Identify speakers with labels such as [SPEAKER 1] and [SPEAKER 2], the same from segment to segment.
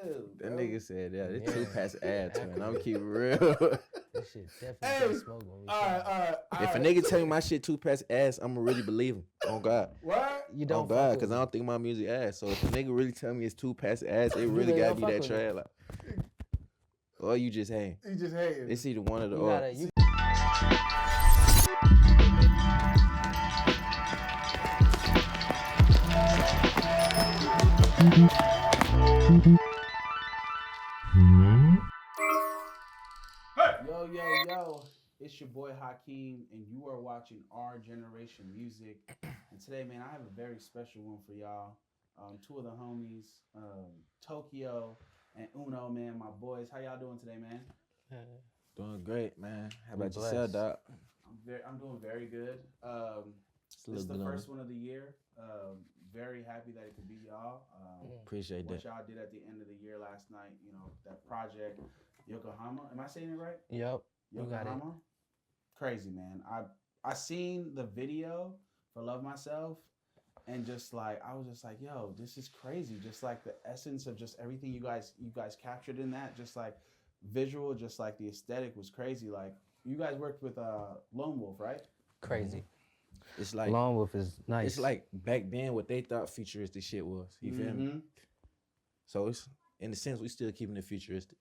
[SPEAKER 1] That
[SPEAKER 2] bro.
[SPEAKER 1] nigga said that. It's
[SPEAKER 3] Yeah.
[SPEAKER 1] 2 past ad, man. I'm keep real.
[SPEAKER 3] This shit definitely
[SPEAKER 2] Hey,
[SPEAKER 3] got smoke when we
[SPEAKER 2] All right, all right. All
[SPEAKER 1] If a
[SPEAKER 2] right.
[SPEAKER 1] nigga tell me my shit 2 past ass, I'ma really believe him. Oh God.
[SPEAKER 2] What?
[SPEAKER 3] You
[SPEAKER 1] Oh
[SPEAKER 3] don't
[SPEAKER 1] God,
[SPEAKER 3] fuck
[SPEAKER 1] because
[SPEAKER 3] with
[SPEAKER 1] I
[SPEAKER 3] me.
[SPEAKER 1] don't think my music ass. So if a nigga really tell me it's 2 past ass, it
[SPEAKER 3] You
[SPEAKER 1] really
[SPEAKER 3] really
[SPEAKER 1] gotta
[SPEAKER 3] don't
[SPEAKER 1] be
[SPEAKER 3] fuck
[SPEAKER 1] that
[SPEAKER 3] with me.
[SPEAKER 1] trash. Like, or you just hating.
[SPEAKER 2] You just hating.
[SPEAKER 1] It's either one or the
[SPEAKER 3] You
[SPEAKER 1] other.
[SPEAKER 3] gotta, you
[SPEAKER 2] Yo, it's your boy Hakeem, and you are watching Our Generation Music. And today, man, I have a very special one for y'all. Two of the homies, Tokyo and Uno, man, my boys. How y'all doing today, man?
[SPEAKER 1] Doing great, man. How
[SPEAKER 3] We
[SPEAKER 1] about yourself,
[SPEAKER 3] blessed.
[SPEAKER 1] dog?
[SPEAKER 2] I'm doing very good.
[SPEAKER 1] It's a
[SPEAKER 2] This is
[SPEAKER 1] little
[SPEAKER 2] the
[SPEAKER 1] good
[SPEAKER 2] first one of the year. Very happy that it could be y'all.
[SPEAKER 1] Appreciate
[SPEAKER 2] What
[SPEAKER 1] that.
[SPEAKER 2] y'all did at the end of the year last night, you know, that project, Yokohama. Am I saying it right?
[SPEAKER 3] Yep. You got it.
[SPEAKER 2] Yokohama. Crazy, man. I seen the video for Love Myself, and just like I was just like, yo, this is crazy. Just like the essence of just everything you guys captured in that, just like visual, just like the aesthetic was crazy. Like you guys worked with Lonewolf, right?
[SPEAKER 3] Crazy.
[SPEAKER 1] It's like
[SPEAKER 3] Lonewolf is nice.
[SPEAKER 1] it's like back then what they thought futuristic shit was. You feel me? So it's in a sense we still keeping it futuristic.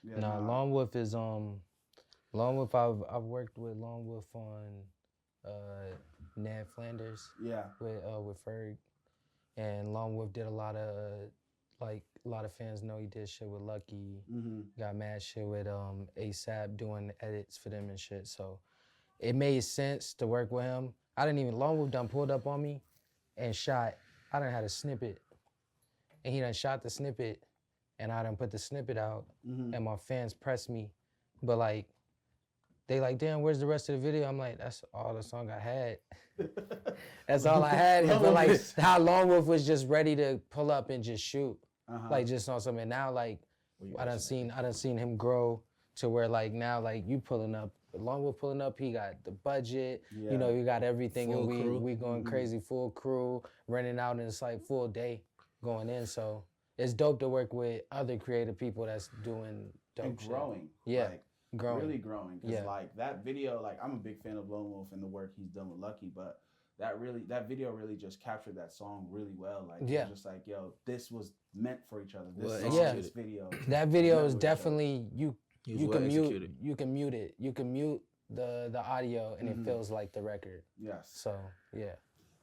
[SPEAKER 2] Yeah,
[SPEAKER 3] Nah, Lonewolf is Lonewolf. I've worked with Lonewolf on Ned Flanders
[SPEAKER 2] Yeah.
[SPEAKER 3] with Ferg, and Lonewolf did a lot of like a lot of fans know he did shit with Lucky. Got mad shit with ASAP doing edits for them and shit. So it made sense to work with him. I didn't even Lonewolf done pulled up on me and shot. I done had a snippet, and he done shot the snippet. And I done put the snippet out, and my fans pressed me. But like, they like, damn, where's the rest of the video? I'm like, that's all the song I had. That's all I had. But like, how Lonewolf was just ready to pull up and just shoot. Like just on something. Now like, I done seen him grow to where like now like you pulling up, Lonewolf pulling up, he got the budget, you know, you got everything,
[SPEAKER 1] Full
[SPEAKER 3] and
[SPEAKER 1] crew.
[SPEAKER 3] we going crazy, full crew, renting out, and it's like full day going in. So it's dope to work with other creative people that's doing dope
[SPEAKER 2] And
[SPEAKER 3] shit.
[SPEAKER 2] growing.
[SPEAKER 3] Yeah,
[SPEAKER 2] Like,
[SPEAKER 3] growing.
[SPEAKER 2] really growing. Because
[SPEAKER 3] Yeah.
[SPEAKER 2] like that video, like I'm a big fan of Lone Wolf and the work he's done with Lucky, but that video really just captured that song really well. Like it was just like, yo, this was meant for each other. This
[SPEAKER 1] Well
[SPEAKER 2] song,
[SPEAKER 3] executed.
[SPEAKER 2] this video.
[SPEAKER 3] That video
[SPEAKER 2] meant
[SPEAKER 3] is
[SPEAKER 2] for each other.
[SPEAKER 3] definitely you
[SPEAKER 1] well
[SPEAKER 3] can mute
[SPEAKER 1] executed.
[SPEAKER 3] you can mute it. You can mute the audio and it feels like the record.
[SPEAKER 2] Yes.
[SPEAKER 3] So yeah.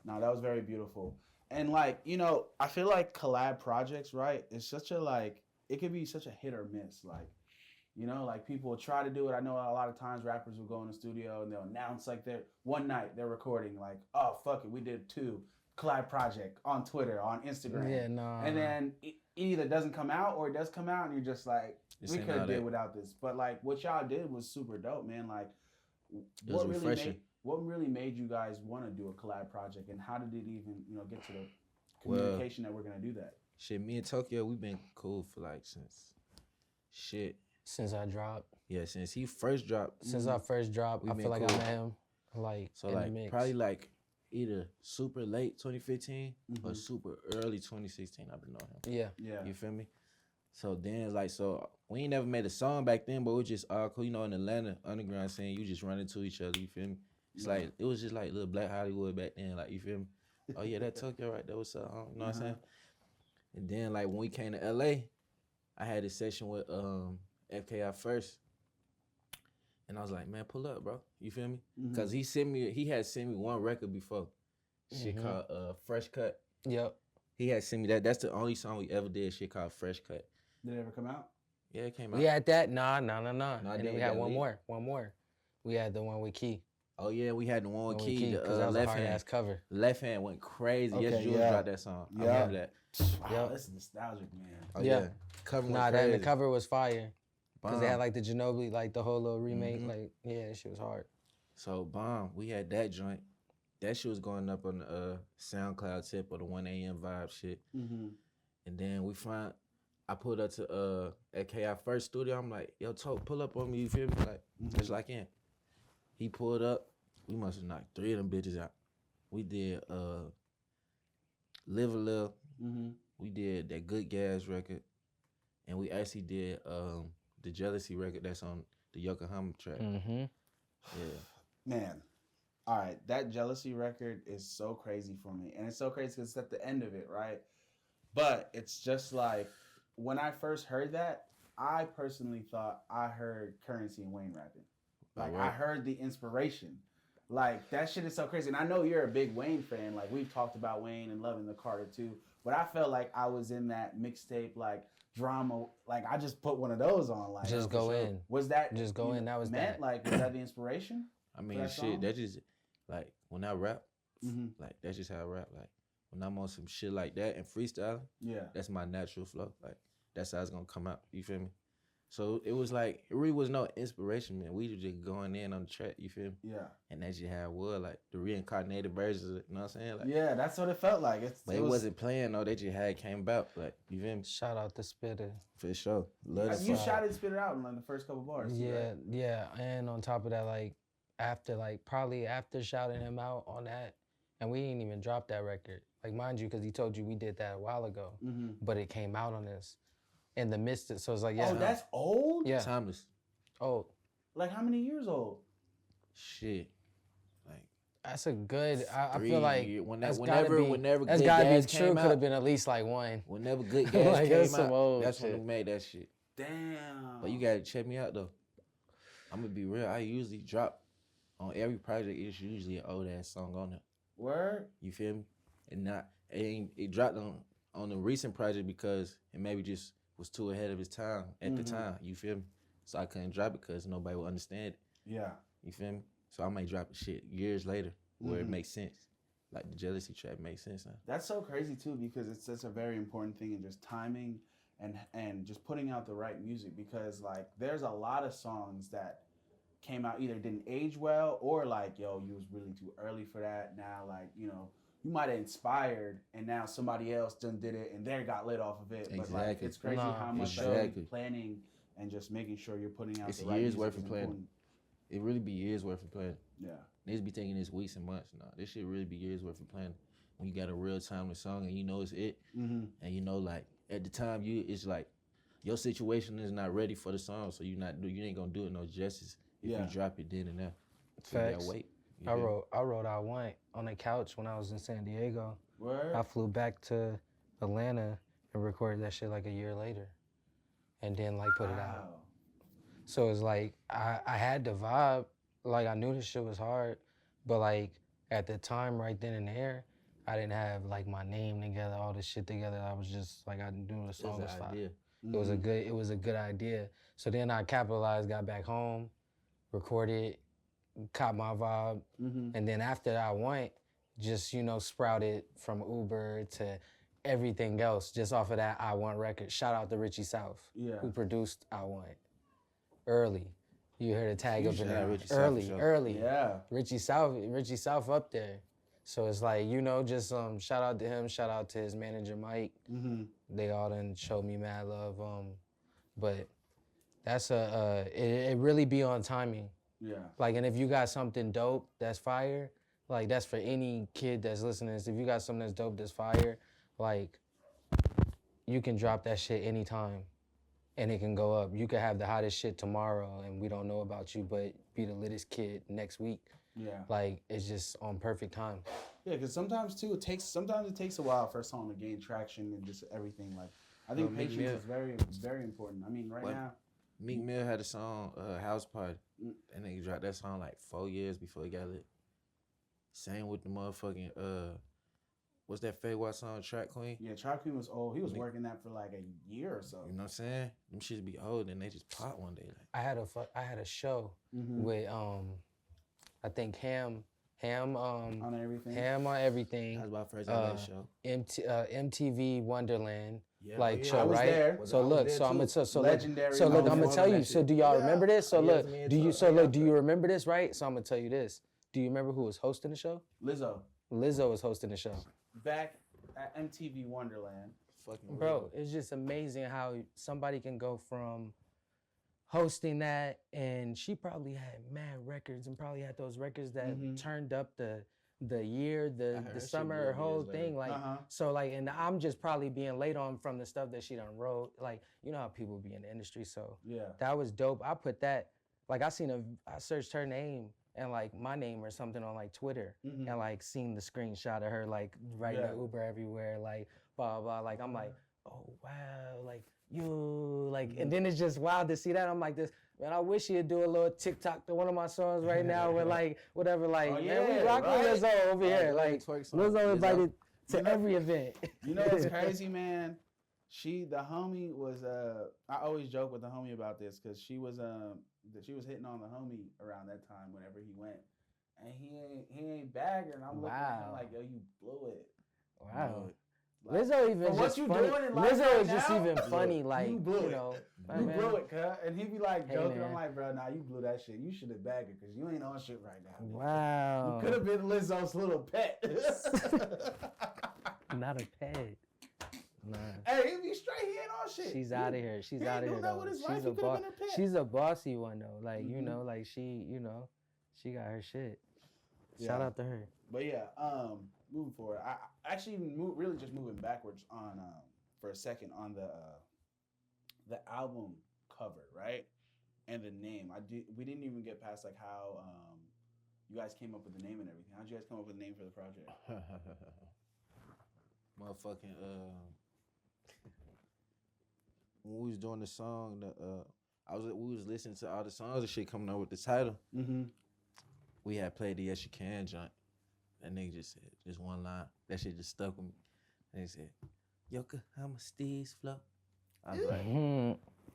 [SPEAKER 2] No, that was very beautiful. And like, you know, I feel like collab projects, right? It's such a like, it could be such a hit or miss. Like, you know, like people will try to do it. I know a lot of times rappers will go in the studio and they'll announce like one night they're recording like, oh, fuck it, we did 2 collab project on Twitter, on Instagram.
[SPEAKER 3] Yeah, nah.
[SPEAKER 2] And then it either doesn't come out or it does come out and you're just like,
[SPEAKER 1] This
[SPEAKER 2] we
[SPEAKER 1] ain't
[SPEAKER 2] could have
[SPEAKER 1] how
[SPEAKER 2] did
[SPEAKER 1] that-
[SPEAKER 2] without this. But like what y'all did was super dope, man. Like
[SPEAKER 1] It was refreshing.
[SPEAKER 2] what really made you guys want to do a collab project, and how did it even, you know, get to the
[SPEAKER 1] Well,
[SPEAKER 2] communication that we're gonna do that?
[SPEAKER 1] Shit, me and Tokyo, we've been cool for like since
[SPEAKER 3] Since I dropped.
[SPEAKER 1] Yeah, since he first dropped.
[SPEAKER 3] Since I first dropped,
[SPEAKER 1] We
[SPEAKER 3] I
[SPEAKER 1] been
[SPEAKER 3] feel like
[SPEAKER 1] cool.
[SPEAKER 3] I met him like
[SPEAKER 1] So
[SPEAKER 3] in
[SPEAKER 1] like
[SPEAKER 3] the mix.
[SPEAKER 1] probably like either super late 2015 or super early 2016 I've been knowing him.
[SPEAKER 3] Yeah.
[SPEAKER 1] You feel me? So then like so we ain't never made a song back then, but we just all cool, you know, in Atlanta underground scene, you just run into each other, you feel me? It's like it was just like little Black Hollywood back then, like you feel me? Oh yeah, that Tokyo right there, what's up? You know what I'm saying? And then like when we came to LA, I had a session with FKI first. And I was like, man, pull up, bro. You feel me? Cause he had sent me one record before. Shit called Fresh Cut.
[SPEAKER 3] Yep.
[SPEAKER 1] He had sent me that. That's the only song we ever did, shit called Fresh Cut.
[SPEAKER 2] Did it ever come out?
[SPEAKER 1] Yeah, it came out.
[SPEAKER 3] We had that. Nah.
[SPEAKER 1] No,
[SPEAKER 3] And then we had one more. We had the one with Key.
[SPEAKER 1] Oh yeah, we had the one with Key,
[SPEAKER 3] because that was a hard ass cover.
[SPEAKER 1] Left hand went crazy.
[SPEAKER 2] Okay,
[SPEAKER 1] Yes, Jules
[SPEAKER 2] yeah.
[SPEAKER 1] dropped that song. I
[SPEAKER 2] Yeah.
[SPEAKER 1] remember that.
[SPEAKER 2] Wow, this is nostalgic, man.
[SPEAKER 1] Oh
[SPEAKER 3] Yeah.
[SPEAKER 1] Cover went
[SPEAKER 3] Nah,
[SPEAKER 1] crazy.
[SPEAKER 3] the cover was fire. Because they
[SPEAKER 1] Bomb.
[SPEAKER 3] had like the Ginobili, like the whole little remake. Like, yeah, that shit was hard.
[SPEAKER 1] So bomb, we had that joint. That shit was going up on the SoundCloud tip or the 1 a.m. vibe shit. And then I pulled up to at KI First Studio. I'm like, yo, pull up on me, you feel me? Like, just like him. He pulled up. We must have knocked 3 of them bitches out. We did Live a Little, we did that Good Gas record, and we actually did the Jealousy record that's on the Yokohama track.
[SPEAKER 3] Mm-hmm.
[SPEAKER 1] Yeah.
[SPEAKER 2] Man, all right, that Jealousy record is so crazy for me, and it's so crazy because it's at the end of it, right? But it's just like when I first heard that, I personally thought I heard Currency and Wayne rapping. Like I heard the inspiration. Like that shit is so crazy. And I know you're a big Wayne fan. Like we've talked about Wayne and loving the Carter too. But I felt like I was in that mixtape like drama. Like I just put one of those on. Like
[SPEAKER 3] Just go in.
[SPEAKER 2] Was that
[SPEAKER 3] Just go in. That was
[SPEAKER 2] meant?
[SPEAKER 3] that.
[SPEAKER 2] Like was that the inspiration?
[SPEAKER 1] I mean,
[SPEAKER 2] that
[SPEAKER 1] shit,
[SPEAKER 2] song?
[SPEAKER 1] that just, like, when I rap,
[SPEAKER 2] Mm-hmm.
[SPEAKER 1] like, that's just how I rap. Like, when I'm on some shit like that and freestyle,
[SPEAKER 2] Yeah.
[SPEAKER 1] that's my natural flow. Like, that's how it's gonna come out. You feel me? So it was like, it really was no inspiration, man. We were just going in on the track, you feel me?
[SPEAKER 2] Yeah.
[SPEAKER 1] And that's just how it was, like, the reincarnated versions of it, you know what I'm saying? Like,
[SPEAKER 2] Yeah, that's what it felt like.
[SPEAKER 1] but it wasn't playing, though. They just had it came about, like, you feel me?
[SPEAKER 3] Shout out to Spitter.
[SPEAKER 1] For sure. Love the
[SPEAKER 2] You
[SPEAKER 1] song.
[SPEAKER 2] shot it, spit it out in like the first couple bars.
[SPEAKER 3] Yeah,
[SPEAKER 2] right?
[SPEAKER 3] yeah. And on top of that, like after probably after shouting him out on that, and we didn't even drop that record. Like mind you, because he told you we did that a while ago,
[SPEAKER 2] Mm-hmm.
[SPEAKER 3] but it came out on this in the midst of, so it's like, yeah.
[SPEAKER 2] Oh, that's old?
[SPEAKER 3] Yeah.
[SPEAKER 1] Timeless.
[SPEAKER 3] Oh,
[SPEAKER 2] Like how many years old?
[SPEAKER 1] Shit. Like,
[SPEAKER 3] that's a good, I
[SPEAKER 1] 3
[SPEAKER 3] feel like
[SPEAKER 1] years.
[SPEAKER 3] that's
[SPEAKER 1] Whenever
[SPEAKER 3] that's
[SPEAKER 1] Good
[SPEAKER 3] gotta
[SPEAKER 1] Gas
[SPEAKER 3] be true,
[SPEAKER 1] came
[SPEAKER 3] could
[SPEAKER 1] out,
[SPEAKER 3] have been at least like one.
[SPEAKER 1] whenever Good Gas
[SPEAKER 3] Like, that's
[SPEAKER 1] came
[SPEAKER 3] some
[SPEAKER 1] out,
[SPEAKER 3] old
[SPEAKER 1] that's when
[SPEAKER 3] shit.
[SPEAKER 1] we made that shit.
[SPEAKER 2] Damn.
[SPEAKER 1] But you gotta check me out though. I'm gonna be real. I usually drop on every project. It's usually an old ass song on it.
[SPEAKER 2] Word?
[SPEAKER 1] You feel me? And it dropped on the recent project because it maybe just was too ahead of its time at the time. You feel me? So I couldn't drop it because nobody would understand it.
[SPEAKER 2] Yeah.
[SPEAKER 1] You feel me? So I might drop the shit years later where it makes sense. Like the Jealousy track makes sense now.
[SPEAKER 2] That's so crazy too because it's such a very important thing in just timing and just putting out the right music because like there's a lot of songs that came out either didn't age well or like yo you was really too early for that. Now like you know you might have inspired and now somebody else done did it and they got lit off of it. But like
[SPEAKER 1] Exactly.
[SPEAKER 2] it's crazy
[SPEAKER 3] Nah,
[SPEAKER 2] how much
[SPEAKER 1] exactly.
[SPEAKER 2] planning and just making sure you're putting out
[SPEAKER 1] It's
[SPEAKER 2] the right
[SPEAKER 1] years
[SPEAKER 2] music
[SPEAKER 1] worth
[SPEAKER 2] is
[SPEAKER 1] of planning.
[SPEAKER 2] important.
[SPEAKER 1] It really be years worth of planning.
[SPEAKER 2] Yeah.
[SPEAKER 1] Niggas be thinking it's weeks and months. Nah, this shit really be years worth of planning. When you got a real timeless song and you know it's it,
[SPEAKER 2] Mm-hmm.
[SPEAKER 1] and you know like at the time it's like your situation is not ready for the song, so you ain't gonna do it no justice if
[SPEAKER 2] Yeah.
[SPEAKER 1] you drop it then and there. So you
[SPEAKER 3] Facts.
[SPEAKER 1] gotta wait. You
[SPEAKER 3] I
[SPEAKER 1] feel me?
[SPEAKER 3] wrote I Want on the couch when I was in San Diego.
[SPEAKER 2] Word?
[SPEAKER 3] I flew back to Atlanta and recorded that shit like a year later, and then like put it out.
[SPEAKER 2] Wow.
[SPEAKER 3] So it's like I had the vibe, like I knew this shit was hard, but like at the time right then and there, I didn't have like my name together, all this shit together. I was just like I knew the song was
[SPEAKER 1] It's an
[SPEAKER 3] fire.
[SPEAKER 1] idea.
[SPEAKER 3] It was a good idea. So then I capitalized, got back home, recorded, caught my vibe,
[SPEAKER 2] Mm-hmm.
[SPEAKER 3] and then after I Want, just sprouted from Uber to everything else just off of that I Want record. Shout out to Richie South,
[SPEAKER 2] Yeah.
[SPEAKER 3] who produced I Want. Early, you heard a tag up in
[SPEAKER 1] shout out
[SPEAKER 3] there.
[SPEAKER 1] Richie South for
[SPEAKER 3] Early,
[SPEAKER 1] sure.
[SPEAKER 3] early.
[SPEAKER 2] Yeah.
[SPEAKER 3] Richie South up there. So it's like just shout out to him, shout out to his manager Mike.
[SPEAKER 2] Mm-hmm.
[SPEAKER 3] They all done showed me mad love. But that's it really be on timing.
[SPEAKER 2] Yeah.
[SPEAKER 3] Like, and if you got something dope that's fire, like that's for any kid that's listening to this. If you got something that's dope that's fire, like you can drop that shit anytime and it can go up. You could have the hottest shit tomorrow and we don't know about you, but be the littest kid next week.
[SPEAKER 2] Yeah.
[SPEAKER 3] Like it's just on perfect time.
[SPEAKER 2] Yeah, because sometimes too it takes a while for a song to gain traction and just everything. Like I think
[SPEAKER 1] Meek
[SPEAKER 2] patience
[SPEAKER 1] Mill.
[SPEAKER 2] is very, very important. I mean, right
[SPEAKER 1] What?
[SPEAKER 2] now,
[SPEAKER 1] Meek Mill had a song, House Party. That nigga dropped that song like 4 years before he got lit. Same with the motherfucking, what's that Faye Watt song, Track Queen?
[SPEAKER 2] yeah, Trap Queen was old. He was working that for like a year or so.
[SPEAKER 1] You know what I'm saying? Them shits be old and they just pop one day. Like,
[SPEAKER 3] I had a show
[SPEAKER 2] Mm-hmm.
[SPEAKER 3] with I think Ham
[SPEAKER 2] On everything.
[SPEAKER 3] Ham on Everything.
[SPEAKER 1] that was my first LA show.
[SPEAKER 3] MTV Wonderland,
[SPEAKER 1] Yeah,
[SPEAKER 3] like
[SPEAKER 1] yeah.
[SPEAKER 3] show,
[SPEAKER 2] I was
[SPEAKER 3] right?
[SPEAKER 2] there.
[SPEAKER 3] So
[SPEAKER 1] I was
[SPEAKER 3] look,
[SPEAKER 1] there
[SPEAKER 3] so I'm
[SPEAKER 1] too.
[SPEAKER 3] gonna so
[SPEAKER 2] Legendary
[SPEAKER 3] look, I'm
[SPEAKER 2] moment.
[SPEAKER 3] gonna tell you.
[SPEAKER 2] That
[SPEAKER 3] So
[SPEAKER 2] shit.
[SPEAKER 3] do y'all
[SPEAKER 1] Yeah.
[SPEAKER 3] remember this? So
[SPEAKER 1] Yeah,
[SPEAKER 3] look,
[SPEAKER 1] me and
[SPEAKER 3] do you
[SPEAKER 1] Tuck.
[SPEAKER 3] so
[SPEAKER 1] Yeah.
[SPEAKER 3] look, do you remember this, right? So I'm gonna tell you this. Do you remember who was hosting the show?
[SPEAKER 2] Lizzo.
[SPEAKER 3] Lizzo was hosting the show.
[SPEAKER 2] Back at MTV Wonderland.
[SPEAKER 1] Fucking
[SPEAKER 3] Bro, it's just amazing how somebody can go from hosting that, and she probably had mad records and probably had those records that turned up the the year,
[SPEAKER 1] I
[SPEAKER 3] the
[SPEAKER 1] heard that shit
[SPEAKER 3] summer,
[SPEAKER 1] blew
[SPEAKER 3] her
[SPEAKER 1] up
[SPEAKER 3] whole
[SPEAKER 1] years later.
[SPEAKER 3] thing. Like, so like, and I'm just probably being late on from the stuff that she done wrote. Like, you know how people be in the industry. So
[SPEAKER 2] Yeah.
[SPEAKER 3] that was dope. I put that, like, I searched her name and like my name or something on like Twitter and like seen the screenshot of her like riding the Uber everywhere, like blah, blah, blah. Like, I'm like, oh, wow, like, you, like, and then it's just wild to see that. I'm like this, man, I wish he'd do a little TikTok to one of my songs right now with like, whatever, like, man, we
[SPEAKER 2] yeah,
[SPEAKER 3] rocking
[SPEAKER 2] right?
[SPEAKER 3] Lizzo over here.
[SPEAKER 1] go ahead,
[SPEAKER 3] Like,
[SPEAKER 1] twerk some.
[SPEAKER 3] Lizzo invited to
[SPEAKER 2] You know-
[SPEAKER 3] every event.
[SPEAKER 2] You know what's crazy, man? The homie was I always joke with the homie about this because she was hitting on the homie around that time whenever he went, and he ain't bagging. And I'm looking at him like, yo, you blew it.
[SPEAKER 3] Wow.
[SPEAKER 2] Like,
[SPEAKER 3] Lizzo even
[SPEAKER 2] for what
[SPEAKER 3] just
[SPEAKER 2] you
[SPEAKER 3] funny.
[SPEAKER 2] doing in life
[SPEAKER 3] Lizzo
[SPEAKER 2] right
[SPEAKER 3] is just
[SPEAKER 2] now,
[SPEAKER 3] even funny, like,
[SPEAKER 2] you blew it.
[SPEAKER 3] know.
[SPEAKER 2] You
[SPEAKER 3] man.
[SPEAKER 2] blew it, cuz. And he be like
[SPEAKER 3] Hey,
[SPEAKER 2] joking.
[SPEAKER 3] man.
[SPEAKER 2] I'm like, bro, nah, you blew that shit. You should have bagged it because you ain't on shit right now.
[SPEAKER 3] Wow.
[SPEAKER 2] You could have been Lizzo's little pet.
[SPEAKER 3] Not a pet. Nah.
[SPEAKER 2] Hey, he be straight. He ain't on shit.
[SPEAKER 3] She's out of here. She's
[SPEAKER 2] he
[SPEAKER 3] out of
[SPEAKER 2] ain't
[SPEAKER 3] here.
[SPEAKER 2] doing that
[SPEAKER 3] Though.
[SPEAKER 2] with his
[SPEAKER 3] She's
[SPEAKER 2] life.
[SPEAKER 3] a
[SPEAKER 2] He could've
[SPEAKER 3] boss.
[SPEAKER 2] been a pet.
[SPEAKER 3] She's a bossy one though. Like you
[SPEAKER 2] Mhm.
[SPEAKER 3] know, like she she got her shit. Shout
[SPEAKER 2] Yeah.
[SPEAKER 3] out to her.
[SPEAKER 2] But yeah, moving forward, I actually really just moving backwards on for a second on the album cover, right, and the name. We didn't even get past like how you guys came up with the name and everything. How'd you guys come up with the name for the project?
[SPEAKER 1] Motherfucking when we was doing the song, we was listening to all the songs and shit coming up with the title.
[SPEAKER 2] Mm-hmm.
[SPEAKER 1] We had played the Yes You Can joint. That nigga just said just one line. That shit just stuck with me. And he said, Yokohama Steez Flow. I was like,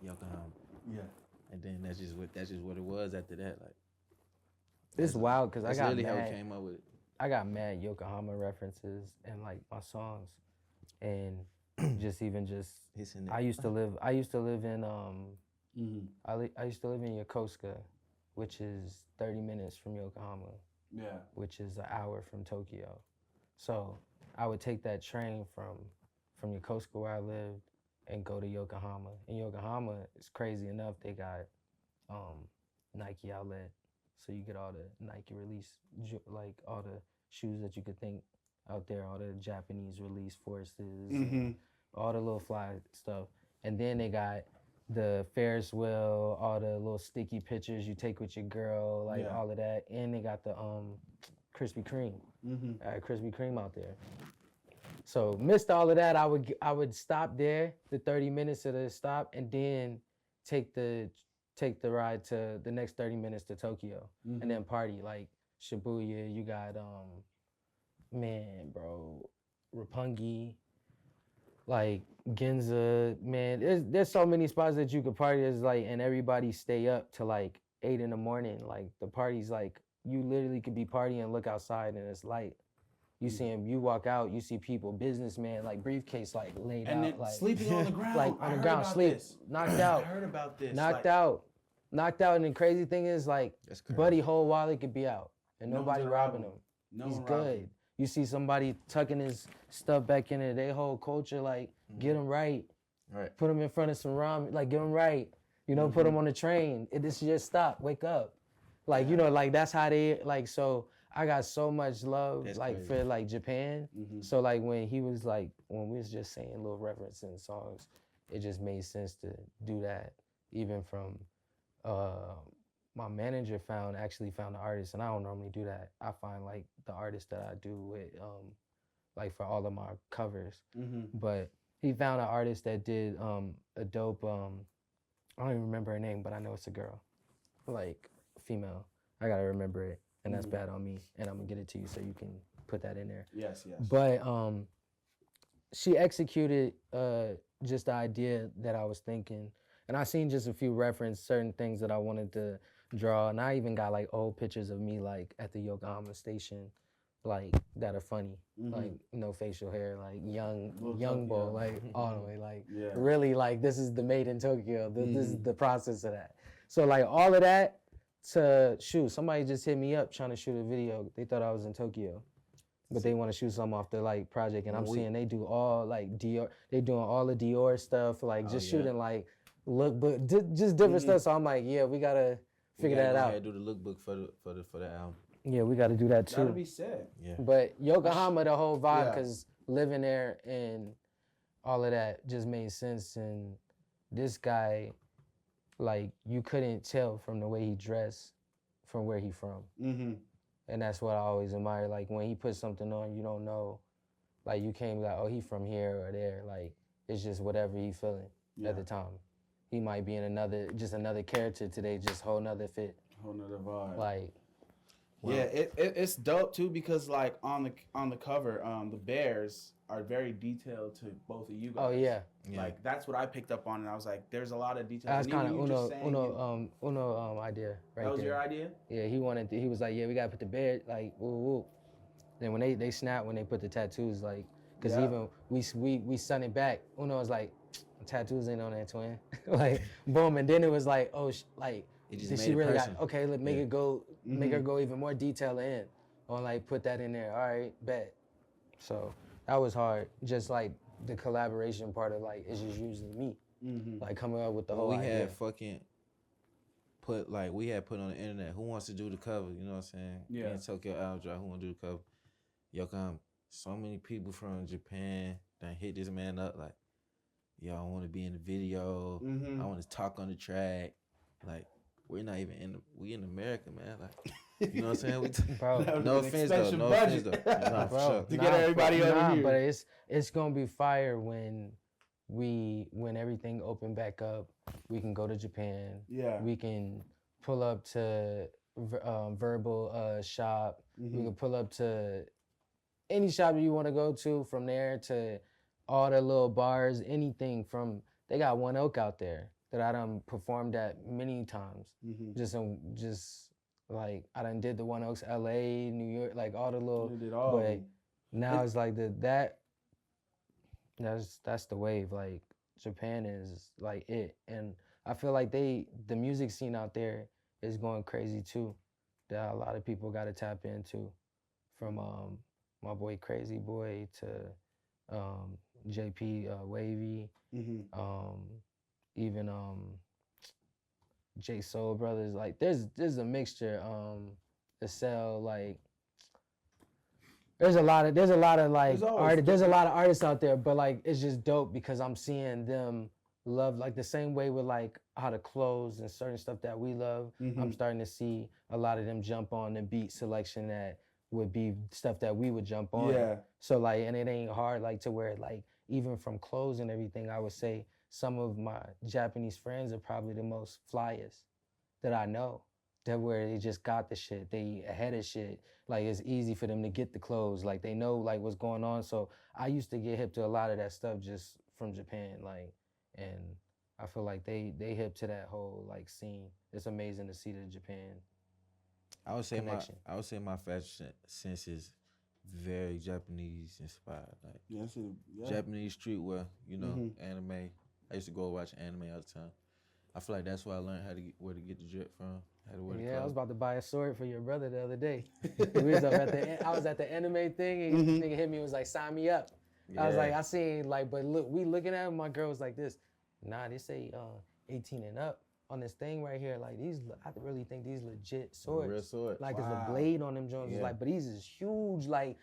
[SPEAKER 1] Yokohama.
[SPEAKER 2] Yeah.
[SPEAKER 1] And then that's just what it was after that. Like
[SPEAKER 3] It's wild because I
[SPEAKER 1] that's
[SPEAKER 3] got
[SPEAKER 1] really how we
[SPEAKER 3] mad.
[SPEAKER 1] came up with it.
[SPEAKER 3] I got mad Yokohama references in like my songs, and just
[SPEAKER 1] Hissing it.
[SPEAKER 3] I used to live in
[SPEAKER 2] Mm-hmm.
[SPEAKER 3] I used to live in Yokosuka, which is 30 minutes from Yokohama,
[SPEAKER 2] Yeah.
[SPEAKER 3] which is an hour from Tokyo. So I would take that train from Yokosuka where I lived and go to Yokohama. In Yokohama, it's crazy enough, they got Nike outlet. So you get all the Nike release, like all the shoes that you could think out there, all the Japanese release forces, and all the little fly stuff. And then they got the Ferris wheel, all the little sticky pictures you take with your girl, like all of that. And they got the Krispy Kreme, Krispy Kreme out there. So missed all of that. I would stop there, the 30 minutes of the stop, and then take the ride to the next 30 minutes to Tokyo, and then party like Shibuya. You got man, bro, Roppongi, like Ginza, man. There's so many spots that you could party. There's like, and everybody stay up to like 8 in the morning. Like the party's like, you literally could be partying and look outside and it's light. You see him, you walk out, you see people, businessman, like briefcase, like laid
[SPEAKER 2] And
[SPEAKER 3] out,
[SPEAKER 2] then
[SPEAKER 3] like
[SPEAKER 2] sleeping on the ground.
[SPEAKER 3] like
[SPEAKER 2] I
[SPEAKER 3] on the
[SPEAKER 2] heard
[SPEAKER 3] ground,
[SPEAKER 2] about
[SPEAKER 3] sleep,
[SPEAKER 2] this.
[SPEAKER 3] knocked out,
[SPEAKER 2] I heard about this.
[SPEAKER 3] knocked
[SPEAKER 2] like,
[SPEAKER 3] out. And the crazy thing is, like,
[SPEAKER 1] That's crazy.
[SPEAKER 3] Buddy whole wallet could be out and
[SPEAKER 2] No one's
[SPEAKER 3] nobody
[SPEAKER 2] gonna
[SPEAKER 3] robbing
[SPEAKER 2] rob
[SPEAKER 3] him.
[SPEAKER 2] No
[SPEAKER 3] He's
[SPEAKER 2] one robbed
[SPEAKER 3] good.
[SPEAKER 2] him.
[SPEAKER 3] You see somebody tucking his stuff back into their whole culture, like, get him right.
[SPEAKER 1] Right.
[SPEAKER 3] Put him in front of some ramen, like, get him right. You know, put him on the train. This is just stop, wake up. Like, you know, like, that's how they, like, so I got so much love,
[SPEAKER 1] That's
[SPEAKER 3] like,
[SPEAKER 1] crazy.
[SPEAKER 3] for, like, Japan. So, like, when he was, like, when we was just saying little references in songs, it just made sense to do that. Even from, my manager actually found the artist, and I don't normally do that. I find, like, the artist that I do with, like, for all of my covers. But he found an artist that did a dope, I don't even remember her name, but I know it's a girl, like, female. I gotta remember it, and that's bad on me, and I'm gonna get it to you so you can put that in there.
[SPEAKER 2] Yes, yes.
[SPEAKER 3] But she executed just the idea that I was thinking, and I seen just a few reference certain things that I wanted to draw, and I even got like old pictures of me like at the Yokohama station, like that are funny, like no facial hair, like young boy, like all the way, like really like this is the MadeinTYO. This is the process of that. So like all of that to shoot. Somebody just hit me up trying to shoot a video. They thought I was in Tokyo. But they want to shoot something off their like project, and I'm seeing they do all like Dior. They doing all the Dior stuff, like just shooting like lookbook, just different stuff. So I'm like, yeah, we gotta figure that out.
[SPEAKER 1] Do the lookbook for the album.
[SPEAKER 3] Yeah, we got to do that too.
[SPEAKER 2] That'd be sick.
[SPEAKER 1] Yeah.
[SPEAKER 3] But Yokohama, the whole vibe,
[SPEAKER 2] Yeah.
[SPEAKER 3] because living there and all of that just made sense. And this guy, like, you couldn't tell from the way he dressed from where he from.
[SPEAKER 2] Mm-hmm.
[SPEAKER 3] And that's what I always admire. Like, when he puts something on, you don't know. Like, you can't be like, oh, he from here or there. Like, it's just whatever he feeling at the time. He might be in another character today, just whole nother fit.
[SPEAKER 2] Whole nother vibe.
[SPEAKER 3] Like,
[SPEAKER 2] yeah, it's dope too because like on the cover, the bears are very detailed to both of you guys.
[SPEAKER 3] oh yeah,
[SPEAKER 2] Like that's what I picked up on, and I was like, "There's a lot of details."
[SPEAKER 3] that's
[SPEAKER 2] And
[SPEAKER 3] kind of
[SPEAKER 2] even you just saying
[SPEAKER 3] Uno idea right
[SPEAKER 2] that was
[SPEAKER 3] there.
[SPEAKER 2] your idea.
[SPEAKER 3] Yeah, he was like, yeah, we gotta put the bear like woo woo. Then when they snap when they put the tattoos, like, cause even we sent it back. Uno was like, tattoos ain't on that, twin. Like boom, and then it was like, oh like.
[SPEAKER 1] It just
[SPEAKER 3] Did
[SPEAKER 1] made
[SPEAKER 3] she
[SPEAKER 1] it
[SPEAKER 3] really
[SPEAKER 1] personal.
[SPEAKER 3] got okay? Let make it go, make her go even more detail in, or like put that in there. All right, bet. So that was hard. Just like the collaboration part of like it's just usually me, like coming up with the whole
[SPEAKER 1] we
[SPEAKER 3] idea.
[SPEAKER 1] had fucking put on the internet. Who wants to do the cover? You know what I'm saying?
[SPEAKER 2] Yeah.
[SPEAKER 1] In Tokyo Album Drive, who want to do the cover? Yokohama. So many people from Japan that hit this man up like, yo, I want to be in the video. I want to talk on the track. Like. We're not even we in America, man. Like, you know what I'm saying?
[SPEAKER 3] Bro,
[SPEAKER 1] no offense though. No offense though. Nah, for sure.
[SPEAKER 2] To get everybody over here.
[SPEAKER 3] But it's gonna be fire when everything open back up. We can go to Japan.
[SPEAKER 2] Yeah.
[SPEAKER 3] We can pull up to Verbal shop. We can pull up to any shop you want to go to. From there to all the little bars, anything from. They got One Oak out there that I done performed at many times. Just like I done did the One Oaks, LA, New York, like all the little.
[SPEAKER 2] You did all.
[SPEAKER 3] But now it's like that's the wave. Like Japan is like it, and I feel like the music scene out there is going crazy too. That a lot of people got to tap into, from my boy Crazy Boy to JP Wavy. Even J Soul Brothers, like there's a mixture. Cell, like there's a lot of like there's a lot of artists out there, but like it's just dope because I'm seeing them love like the same way with like how to close and certain stuff that we love. I'm starting to see a lot of them jump on the beat selection that would be stuff that we would jump on.
[SPEAKER 2] Yeah.
[SPEAKER 3] So like, and it ain't hard like to where like even from clothes and everything, I would say some of my Japanese friends are probably the most flyest that I know. That where they just got the shit, they ahead of shit. Like it's easy for them to get the clothes. Like they know like what's going on. So I used to get hip to a lot of that stuff just from Japan. Like, and I feel like they hip to that whole like scene. It's amazing to see the Japan.
[SPEAKER 1] I would say
[SPEAKER 3] connection.
[SPEAKER 1] my fashion sense is very Japanese inspired. Like Japanese streetwear, you know, anime. I used to go watch anime all the time. I feel like that's where I learned where to get the drip from. How to wear the
[SPEAKER 3] Yeah,
[SPEAKER 1] clothes.
[SPEAKER 3] I was about to buy a sword for your brother the other day. I was at the anime thing, and this nigga hit me and was like, sign me up. Yeah. I was like, I seen like, but look, we looking at him, my girl was like this. Nah, they say 18 and up on this thing right here. Like these, I really think these legit swords.
[SPEAKER 1] Real sword.
[SPEAKER 3] Like there's a blade on them Jones.
[SPEAKER 1] Yeah.
[SPEAKER 3] Like, but these is huge. Like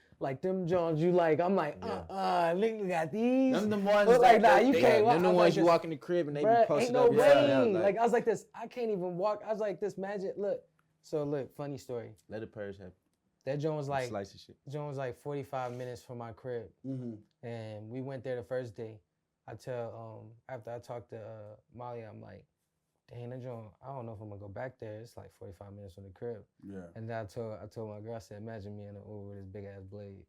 [SPEAKER 3] them Jones. You like? I'm like, look at these.
[SPEAKER 2] Them the ones
[SPEAKER 3] but like, nah, you can't.
[SPEAKER 1] Them the
[SPEAKER 3] ones
[SPEAKER 1] ones
[SPEAKER 3] you
[SPEAKER 1] walk in the crib and they
[SPEAKER 3] bruh,
[SPEAKER 1] be posted
[SPEAKER 3] ain't no
[SPEAKER 1] up.
[SPEAKER 3] way.
[SPEAKER 1] Like,
[SPEAKER 3] Like I was like this. I can't even walk. I was like this. Magic. Look. So look, funny story.
[SPEAKER 1] let the purge happen.
[SPEAKER 3] That joint was like
[SPEAKER 1] Slice of shit.
[SPEAKER 3] 45 minutes from my crib, and we went there the first day. I tell after I talked to Molly, I'm like, dang, that joint, I don't know if I'm gonna go back there. It's like 45 minutes from the crib.
[SPEAKER 2] Yeah.
[SPEAKER 3] And then I told my girl, I said, imagine me in an Uber with this big ass blade.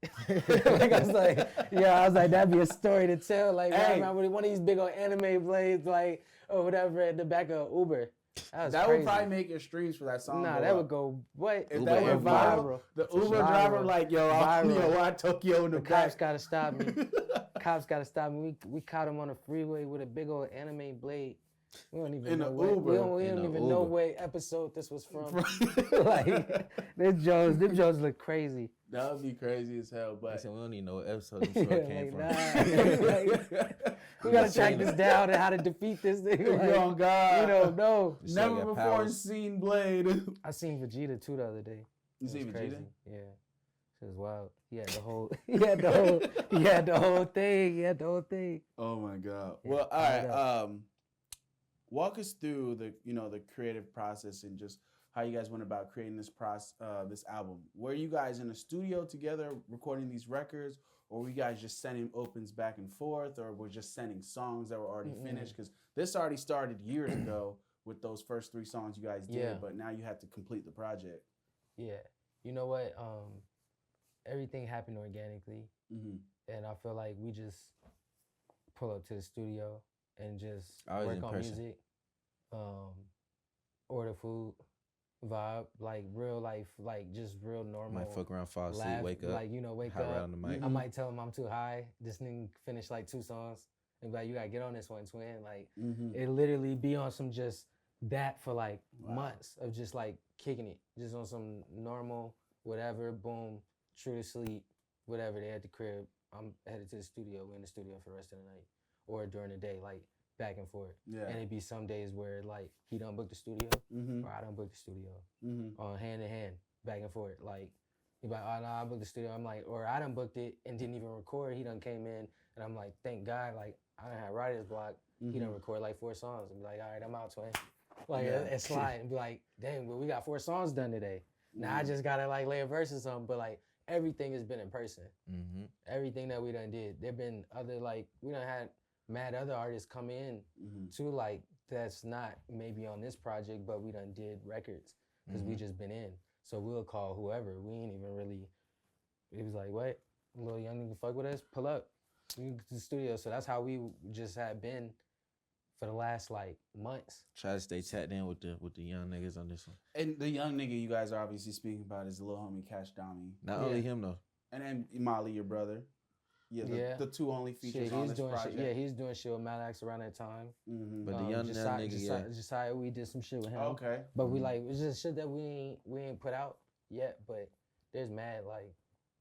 [SPEAKER 3] Like I was like, yeah, I was like, that'd be a story to tell. Like,
[SPEAKER 2] Hey.
[SPEAKER 3] man, with one of these big old anime blades, like, or whatever, at the back of Uber.
[SPEAKER 2] That would probably make your streams for that song.
[SPEAKER 3] Nah, that would go, what?
[SPEAKER 2] If
[SPEAKER 1] Uber
[SPEAKER 2] that went
[SPEAKER 1] everywhere.
[SPEAKER 2] viral, the
[SPEAKER 3] For
[SPEAKER 2] Uber
[SPEAKER 3] sure.
[SPEAKER 2] driver
[SPEAKER 3] Viral.
[SPEAKER 2] like, yo, why Tokyo in the
[SPEAKER 3] The cops
[SPEAKER 2] back?
[SPEAKER 3] gotta stop me. Cops gotta stop me. We caught him on the freeway with a big old anime blade. We don't even
[SPEAKER 2] In
[SPEAKER 3] know
[SPEAKER 2] the
[SPEAKER 3] what, we
[SPEAKER 2] Uber.
[SPEAKER 3] don't
[SPEAKER 1] In the
[SPEAKER 3] even know
[SPEAKER 1] Uber.
[SPEAKER 3] what episode this was from. Like, them Jones look crazy.
[SPEAKER 2] That would be crazy as hell,
[SPEAKER 1] I
[SPEAKER 2] but
[SPEAKER 1] said, we don't even know what episode this story came
[SPEAKER 3] Like,
[SPEAKER 1] from.
[SPEAKER 3] nah. We gotta track this down and how to defeat this thing. Like,
[SPEAKER 2] oh God,
[SPEAKER 3] we don't know.
[SPEAKER 1] This show
[SPEAKER 2] never
[SPEAKER 1] got
[SPEAKER 2] before
[SPEAKER 1] powers.
[SPEAKER 2] seen Blade.
[SPEAKER 3] I seen Vegeta too the other day.
[SPEAKER 2] You see
[SPEAKER 3] It was crazy.
[SPEAKER 2] Vegeta?
[SPEAKER 3] Yeah. It was wild. He had the whole he had the whole he had the whole thing. He had the whole thing.
[SPEAKER 2] Oh my god.
[SPEAKER 3] Yeah,
[SPEAKER 2] Well, all
[SPEAKER 3] fired
[SPEAKER 2] right. Walk us through the creative process and just how you guys went about creating this this album. Were you guys in a studio together recording these records, or were you guys just sending opens back and forth, or were just sending songs that were already finished? Because this already started years ago with those first 3 songs you guys did,
[SPEAKER 3] Yeah.
[SPEAKER 2] but now you have to complete the project.
[SPEAKER 3] Yeah. You know what? Everything happened organically.
[SPEAKER 2] Mm-hmm.
[SPEAKER 3] And I feel like we just pull up to the studio and just
[SPEAKER 1] Always
[SPEAKER 3] work
[SPEAKER 1] in
[SPEAKER 3] on
[SPEAKER 1] person.
[SPEAKER 3] music, order food, vibe, like real life, like just real normal.
[SPEAKER 1] Might fuck around, fall asleep,
[SPEAKER 3] laugh,
[SPEAKER 1] wake up,
[SPEAKER 3] like, you know, wake
[SPEAKER 1] hop right
[SPEAKER 3] up.
[SPEAKER 1] on the mic.
[SPEAKER 3] I might tell him I'm too high. This nigga finished like 2 songs. And be like, you gotta get on this one, twin. Like, it literally be on some just that for like months of just like kicking it, just on some normal whatever. Boom, true to sleep, whatever. They at the crib. I'm headed to the studio. We're in the studio for the rest of the night, or during the day, like back and forth.
[SPEAKER 2] Yeah.
[SPEAKER 3] And it'd be some days where like he done book the studio, or I done book the studio, on hand in hand, back and forth. Like he be like, oh no, I booked the studio. I'm like, or I done booked it and didn't even record. He done came in, and I'm like, thank God, like I done had writer's block. He done record like 4 songs and be like, all right, I'm out, twin. Like and slide and be like, dang, well, we got 4 songs done today. Now I just gotta like lay a verse or something, but like everything has been in person. Everything that we done did. There've been other like we done had mad other artists come in too, like that's not maybe on this project, but we done did records because we just been in. So we'll call whoever. We ain't even really. It was like, what? Little young nigga fuck with us? Pull up. We can get to the studio. So that's how we just had been for the last like months.
[SPEAKER 1] Try to stay tapped in with the young niggas on this one.
[SPEAKER 2] And the young nigga you guys are obviously speaking about is the little homie Kashdami.
[SPEAKER 1] Not only him though.
[SPEAKER 2] And then Molly, your brother. Yeah, the 2 only features on this project.
[SPEAKER 3] He's doing shit with Maddox around that time.
[SPEAKER 1] But the young nigga,
[SPEAKER 3] Josiah, we did some shit with him.
[SPEAKER 2] Okay.
[SPEAKER 3] But we like, it's just shit that we ain't put out yet, but there's mad like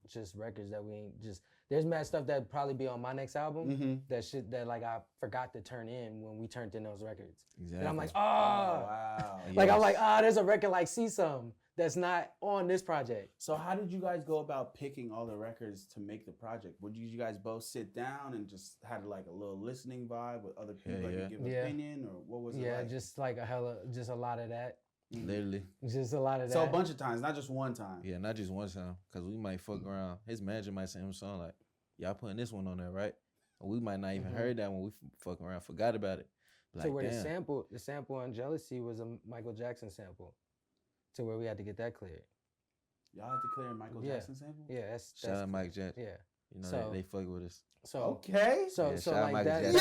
[SPEAKER 3] just records that we ain't just, there's mad stuff that probably be on my next album that shit that like I forgot to turn in when we turned in those records.
[SPEAKER 1] Exactly.
[SPEAKER 3] And I'm like,
[SPEAKER 2] wow.
[SPEAKER 3] Like I'm like, there's a record like See Some that's not on this project.
[SPEAKER 2] So how did you guys go about picking all the records to make the project? Would you guys both sit down and just had like a little listening vibe with other people that could give opinion, or what was it like?
[SPEAKER 3] Yeah, just like just a lot of that.
[SPEAKER 1] Literally.
[SPEAKER 3] Just a lot of that.
[SPEAKER 2] So a bunch of times, not just one time.
[SPEAKER 1] Yeah, not just one time. Cause we might fuck around. His manager might send him a song like, y'all putting this one on there, right? And we might not even heard that when we fuck around, forgot about it. Like,
[SPEAKER 3] to where
[SPEAKER 1] damn.
[SPEAKER 3] the sample on Jealousy was a Michael Jackson sample. To where we had to get that cleared.
[SPEAKER 2] Y'all had to clear a Michael Jackson sample?
[SPEAKER 3] Yeah, that's
[SPEAKER 1] Shout out Mike Jackson.
[SPEAKER 3] Yeah.
[SPEAKER 1] You know, they fuck with us.
[SPEAKER 3] So
[SPEAKER 2] okay.
[SPEAKER 3] So
[SPEAKER 1] Yeah,
[SPEAKER 3] so
[SPEAKER 1] shout out
[SPEAKER 3] like
[SPEAKER 1] Michael
[SPEAKER 3] that.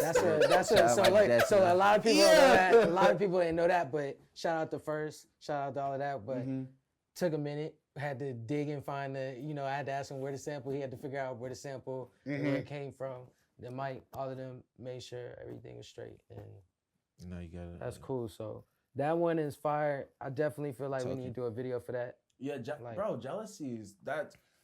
[SPEAKER 1] Jackson.
[SPEAKER 3] That's a
[SPEAKER 1] Shout out
[SPEAKER 3] so
[SPEAKER 1] Michael
[SPEAKER 3] like
[SPEAKER 1] Jackson.
[SPEAKER 3] so a lot of people don't know that. A lot of people didn't know that, but shout out to First, shout out to all of that. But took a minute, had to dig and find the, you know, I had to ask him where the sample, he had to figure out where the sample and where it came from. Then Mike, all of them made sure everything was straight, and
[SPEAKER 1] You know, you gotta.
[SPEAKER 3] that's cool. So that one is fire. I definitely feel like we need to do a video for that.
[SPEAKER 2] Yeah, bro, Jealousy is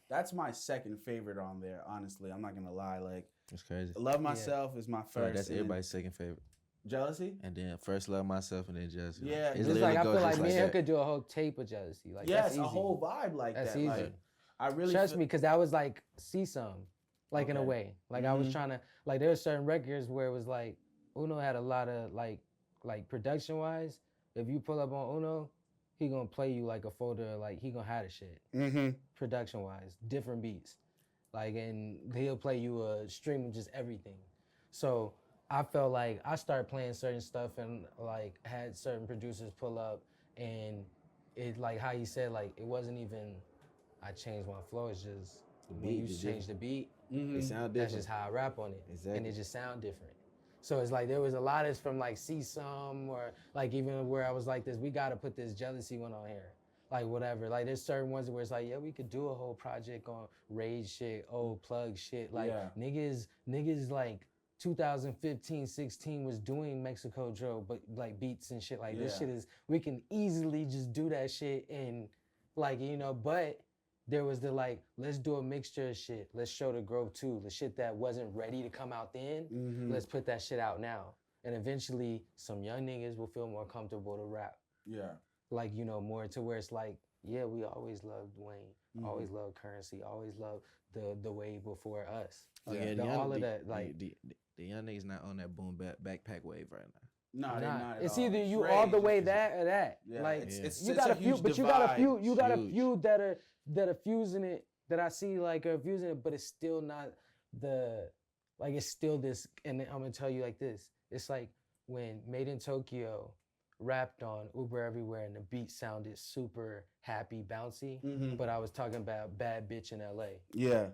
[SPEAKER 2] that's my second favorite on there. Honestly, I'm not gonna lie. Like,
[SPEAKER 1] It's crazy.
[SPEAKER 2] Love Myself is my
[SPEAKER 1] I feel like
[SPEAKER 2] first.
[SPEAKER 1] that's
[SPEAKER 2] and then
[SPEAKER 1] everybody's second favorite.
[SPEAKER 2] Jealousy.
[SPEAKER 1] And then first Love Myself and then Jealousy.
[SPEAKER 2] Yeah,
[SPEAKER 1] It
[SPEAKER 3] It's
[SPEAKER 1] literally
[SPEAKER 3] like I
[SPEAKER 1] goes
[SPEAKER 3] feel like
[SPEAKER 1] just
[SPEAKER 3] me and him
[SPEAKER 1] that.
[SPEAKER 3] could do a whole tape of Jealousy. Like
[SPEAKER 2] Yes,
[SPEAKER 3] that's easy.
[SPEAKER 2] a whole vibe like
[SPEAKER 3] That's
[SPEAKER 2] that.
[SPEAKER 3] easy.
[SPEAKER 2] Like, I really
[SPEAKER 3] Trust me, because that was like See Some, like in a
[SPEAKER 2] Okay.
[SPEAKER 3] way. Like I was trying to, like there were certain records where it was like Uno had a lot of like production wise. If you pull up on Uno, he gonna play you like a folder, like he gonna have the shit. Production wise, different beats, like, and he'll play you a stream of just everything. So I felt like I started playing certain stuff and like had certain producers pull up, and it like how you said, like it wasn't even I changed my flow. It's just when you change the beat,
[SPEAKER 1] It sound different.
[SPEAKER 3] that's just how I rap on it,
[SPEAKER 1] Exactly.
[SPEAKER 3] and it just sound different. So it's like there was a lot of from like See Some, or like even where I was like this, we gotta put this Jealousy one on here, like whatever. Like there's certain ones where it's like, yeah, we could do a whole project on Rage shit, old Plug shit. Like niggas like 2015, 16 was doing Mexico Drill, but like beats and shit. Like this shit is, we can easily just do that shit and like, you know, but there was the like, let's do a mixture of shit. Let's show the growth too. The shit that wasn't ready to come out then, let's put that shit out now. And eventually some young niggas will feel more comfortable to rap.
[SPEAKER 2] Yeah.
[SPEAKER 3] Like, you know, more to where it's like, yeah, we always loved Wayne, always loved Currency, always loved the wave before us.
[SPEAKER 1] Oh yeah,
[SPEAKER 3] All of that, like
[SPEAKER 1] the young niggas not on that boom backpack wave right now.
[SPEAKER 2] No, they're not at
[SPEAKER 3] it's
[SPEAKER 2] all.
[SPEAKER 3] either you
[SPEAKER 2] Ray
[SPEAKER 3] all the
[SPEAKER 2] just
[SPEAKER 3] way
[SPEAKER 2] is-
[SPEAKER 3] that or that.
[SPEAKER 2] Yeah,
[SPEAKER 3] like
[SPEAKER 2] it's
[SPEAKER 3] you
[SPEAKER 2] it's
[SPEAKER 3] got
[SPEAKER 2] a
[SPEAKER 3] a few,
[SPEAKER 2] huge
[SPEAKER 3] but you got a few,
[SPEAKER 2] divide.
[SPEAKER 3] you got a
[SPEAKER 1] Huge.
[SPEAKER 3] few that are fusing it, that I see like are fusing it, but it's still not the like it's still this. And I'm gonna tell you like this: it's like when MadeinTYO rapped on Uber Everywhere and the beat sounded super happy, bouncy, but I was talking about bad bitch in LA.
[SPEAKER 2] Yeah.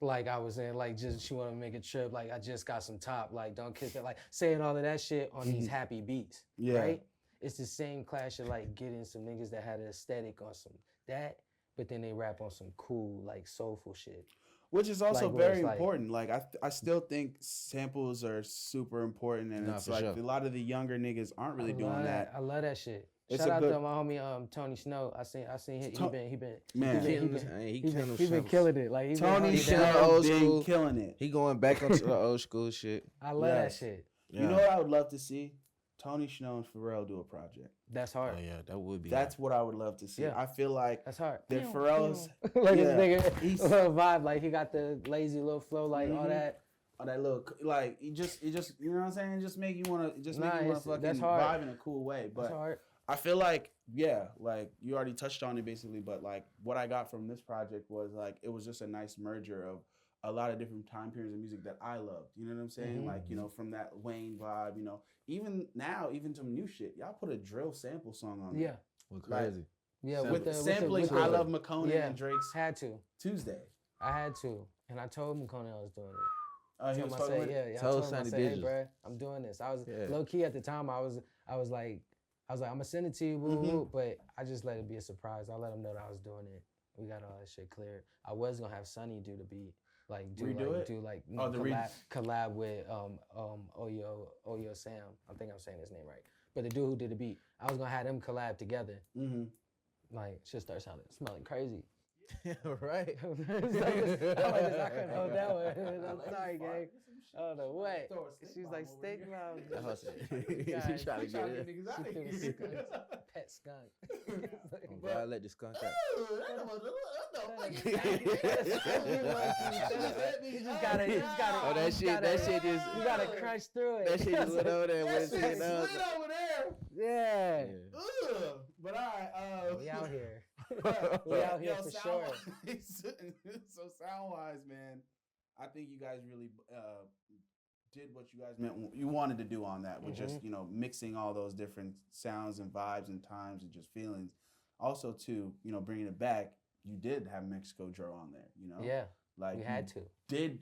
[SPEAKER 3] Like I was saying, like just she want to make a trip, like I just got some top, like don't kiss it, like saying all of that shit on these happy beats,
[SPEAKER 2] Yeah.
[SPEAKER 3] right? It's the same clash of like getting some niggas that had an aesthetic on some that, but then they rap on some cool like soulful shit.
[SPEAKER 2] Which is also
[SPEAKER 3] Like, where
[SPEAKER 2] very
[SPEAKER 3] it's like-
[SPEAKER 2] important. Like I still think samples are super important, and
[SPEAKER 1] Nah,
[SPEAKER 2] it's
[SPEAKER 1] for
[SPEAKER 2] like
[SPEAKER 1] sure.
[SPEAKER 2] a lot of the younger niggas aren't really
[SPEAKER 3] I
[SPEAKER 2] doing
[SPEAKER 3] love
[SPEAKER 2] that.
[SPEAKER 3] I love that shit.
[SPEAKER 2] It's
[SPEAKER 3] Shout
[SPEAKER 2] a
[SPEAKER 3] out
[SPEAKER 2] good-
[SPEAKER 3] to my homie Tony Snow. I seen him. He been
[SPEAKER 2] Man.
[SPEAKER 3] he been
[SPEAKER 1] killing
[SPEAKER 3] killing it. Like he
[SPEAKER 2] Tony
[SPEAKER 3] been,
[SPEAKER 1] killing
[SPEAKER 2] Snow
[SPEAKER 1] old
[SPEAKER 2] been
[SPEAKER 1] school.
[SPEAKER 2] killing it.
[SPEAKER 1] He going back onto the old school shit.
[SPEAKER 3] I love that
[SPEAKER 2] Yes.
[SPEAKER 3] shit.
[SPEAKER 2] You know what I would love to see? Tony Snow and Pharrell do a project.
[SPEAKER 3] That's
[SPEAKER 1] Oh
[SPEAKER 3] hard.
[SPEAKER 1] yeah, that would be.
[SPEAKER 2] That's what I would love to see.
[SPEAKER 3] Yeah.
[SPEAKER 2] I feel like
[SPEAKER 3] That's hard.
[SPEAKER 2] that Pharrell's
[SPEAKER 3] like
[SPEAKER 2] Yeah.
[SPEAKER 3] this nigga,
[SPEAKER 2] He's-
[SPEAKER 3] little vibe, like he got the lazy little flow, like all
[SPEAKER 2] Mhm.
[SPEAKER 3] that.
[SPEAKER 2] on that little like you just you know what I'm saying? It just make you wanna
[SPEAKER 3] Nah,
[SPEAKER 2] make you wanna
[SPEAKER 3] it's-
[SPEAKER 2] fucking
[SPEAKER 3] that's hard.
[SPEAKER 2] vibe in a cool way.
[SPEAKER 3] That's
[SPEAKER 2] But
[SPEAKER 3] hard.
[SPEAKER 2] I feel like, yeah, like you already touched on it basically, but like what I got from this project was like it was just a nice merger of a lot of different time periods of music that I loved. You know what I'm saying?
[SPEAKER 3] Mhm.
[SPEAKER 2] Like, you know, from that Wayne vibe, you know, even now, even some new shit. Y'all put a drill sample song on there.
[SPEAKER 3] Yeah,
[SPEAKER 1] Well,
[SPEAKER 2] Like,
[SPEAKER 1] crazy.
[SPEAKER 3] yeah.
[SPEAKER 2] With
[SPEAKER 3] With the
[SPEAKER 2] sampling
[SPEAKER 3] with
[SPEAKER 2] I
[SPEAKER 3] the-
[SPEAKER 2] Love McConan
[SPEAKER 3] yeah.
[SPEAKER 2] and Drake's
[SPEAKER 3] had to.
[SPEAKER 2] Tuesday.
[SPEAKER 3] I had to, and I told McConaughey I was doing it.
[SPEAKER 2] He
[SPEAKER 3] Told
[SPEAKER 2] was
[SPEAKER 3] him, I
[SPEAKER 2] fucking
[SPEAKER 3] said,
[SPEAKER 2] with it?
[SPEAKER 3] yeah, I
[SPEAKER 1] Told
[SPEAKER 3] told him, I
[SPEAKER 1] Sonny
[SPEAKER 3] said, hey,
[SPEAKER 1] Digits.
[SPEAKER 3] bro, I'm doing this. I was
[SPEAKER 1] Yeah.
[SPEAKER 3] low key at the time. I was like, I'm gonna send it to you, woo, woo, but I just let it be a surprise. I let him know that I was doing it. We got all that shit cleared. I was gonna have Sonny do the beat, like
[SPEAKER 2] Redo it?
[SPEAKER 3] do like
[SPEAKER 2] Oh, the
[SPEAKER 3] collab with Oyo Sam. I think I'm saying his name right. But the dude who did the beat, I was gonna have them collab together.
[SPEAKER 2] Mm-hmm.
[SPEAKER 3] Like shit started smelling crazy.
[SPEAKER 1] right.
[SPEAKER 3] I couldn't hold that one. I'm sorry, gang. I don't know what. She's like, steak mom.
[SPEAKER 1] She trying to get it.
[SPEAKER 3] Pet skunk.
[SPEAKER 1] Oh, God, let this skunk out.
[SPEAKER 3] You just gotta.
[SPEAKER 1] Oh, that shit just.
[SPEAKER 3] You gotta crunch through it.
[SPEAKER 1] That shit just went over there with
[SPEAKER 2] That
[SPEAKER 1] it.
[SPEAKER 2] shit slid over there.
[SPEAKER 3] Yeah.
[SPEAKER 2] Ugh. But all right.
[SPEAKER 3] We out here.
[SPEAKER 2] We
[SPEAKER 3] out here for sure.
[SPEAKER 2] So sound wise, man, I think you guys really did what you guys you wanted to do on that with just, you know, mixing all those different sounds and vibes and times and just feelings. Also, too, you know, bringing it back, you did have Mexico Joe on there, you know?
[SPEAKER 3] Yeah.
[SPEAKER 2] Like
[SPEAKER 3] We had to.
[SPEAKER 2] Did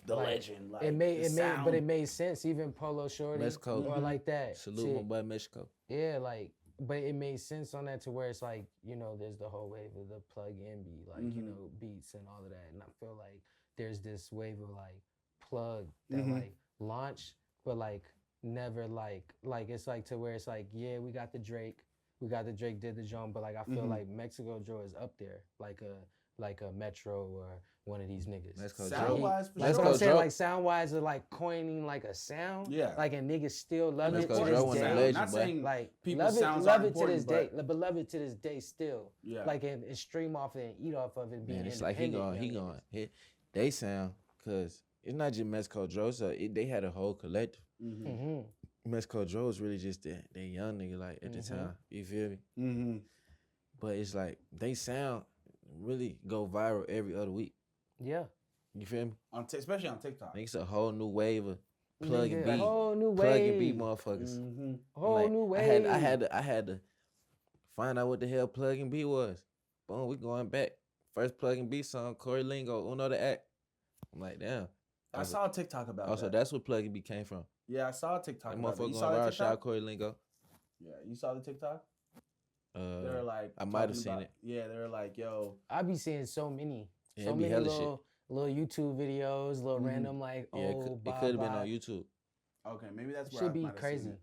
[SPEAKER 2] the
[SPEAKER 3] Like,
[SPEAKER 2] legend. Like
[SPEAKER 3] It made
[SPEAKER 2] sound.
[SPEAKER 3] but it made sense. Even Polo Shorty
[SPEAKER 1] Mexico.
[SPEAKER 3] or like that.
[SPEAKER 1] Salute
[SPEAKER 3] shit.
[SPEAKER 1] my boy Mexico.
[SPEAKER 3] Yeah, like, but it made sense on that to where it's like, you know, there's the whole wave of the PlugNB, like, you know, beats and all of that. And I feel like there's this wave of like plug that like launched, but like never like it's like to where it's like, yeah, we got the Drake did the joint, but like I feel like Mexico Joe is up there, like a Metro or one of these niggas.
[SPEAKER 1] Mexico
[SPEAKER 2] Sound
[SPEAKER 1] Joe.
[SPEAKER 2] wise, for
[SPEAKER 3] Like
[SPEAKER 2] sure.
[SPEAKER 3] what I'm saying,
[SPEAKER 1] Joe.
[SPEAKER 3] like sound wise, are like coining like a sound.
[SPEAKER 2] Yeah.
[SPEAKER 3] Like and niggas still love it
[SPEAKER 1] Mexico
[SPEAKER 3] to
[SPEAKER 1] Joe
[SPEAKER 3] this
[SPEAKER 1] one of the
[SPEAKER 3] day.
[SPEAKER 1] legends,
[SPEAKER 2] Not
[SPEAKER 1] boy.
[SPEAKER 2] saying
[SPEAKER 3] Like
[SPEAKER 2] people's
[SPEAKER 3] love
[SPEAKER 2] sounds
[SPEAKER 3] it
[SPEAKER 2] aren't
[SPEAKER 3] to this
[SPEAKER 2] important,
[SPEAKER 3] day, but love it to this day still.
[SPEAKER 2] Yeah.
[SPEAKER 3] Like and stream off it and eat off of it. Being
[SPEAKER 1] Man, it's like he
[SPEAKER 3] independent,
[SPEAKER 1] going. They sound, cause it's not just Mexico Joe. So they had a whole collective.
[SPEAKER 3] Mm-hmm.
[SPEAKER 1] Mexico Joe was really just that young nigga like at the time. You feel me?
[SPEAKER 2] Mm-hmm.
[SPEAKER 1] But it's like they sound really go viral every other week.
[SPEAKER 3] Yeah.
[SPEAKER 1] You feel me?
[SPEAKER 2] Especially on TikTok.
[SPEAKER 1] Think it's a whole new wave of plug and
[SPEAKER 3] Nigga,
[SPEAKER 1] beat,
[SPEAKER 3] whole new
[SPEAKER 1] plug and
[SPEAKER 3] wave.
[SPEAKER 1] beat motherfuckers.
[SPEAKER 2] Mm-hmm.
[SPEAKER 3] Whole
[SPEAKER 1] Like,
[SPEAKER 3] new wave.
[SPEAKER 1] I had to find out what the hell plug and beat was. Boom, we going back. First plug and beat song, Corey Lingo, Uno the Act. I'm like, damn.
[SPEAKER 2] I saw a TikTok about
[SPEAKER 1] Also,
[SPEAKER 2] that.
[SPEAKER 1] that's what plug and beat came from.
[SPEAKER 2] Yeah, I saw a TikTok
[SPEAKER 1] That
[SPEAKER 2] about that.
[SPEAKER 1] motherfucker
[SPEAKER 2] You
[SPEAKER 1] going
[SPEAKER 2] saw the
[SPEAKER 1] viral.
[SPEAKER 2] TikTok?
[SPEAKER 1] Shout out Corey Lingo.
[SPEAKER 2] Yeah, you saw the TikTok? They were like,
[SPEAKER 1] I might have
[SPEAKER 2] talking
[SPEAKER 1] seen
[SPEAKER 2] about-
[SPEAKER 1] it.
[SPEAKER 2] Yeah, they were like, yo,
[SPEAKER 3] I be seeing so many.
[SPEAKER 1] Yeah,
[SPEAKER 3] So
[SPEAKER 1] it be
[SPEAKER 3] many
[SPEAKER 1] hella shit.
[SPEAKER 3] little YouTube videos, little random like
[SPEAKER 1] Yeah, it could have been on YouTube.
[SPEAKER 2] okay, maybe that's where
[SPEAKER 3] Should
[SPEAKER 2] I
[SPEAKER 3] be
[SPEAKER 2] might have seen
[SPEAKER 3] crazy.
[SPEAKER 2] it.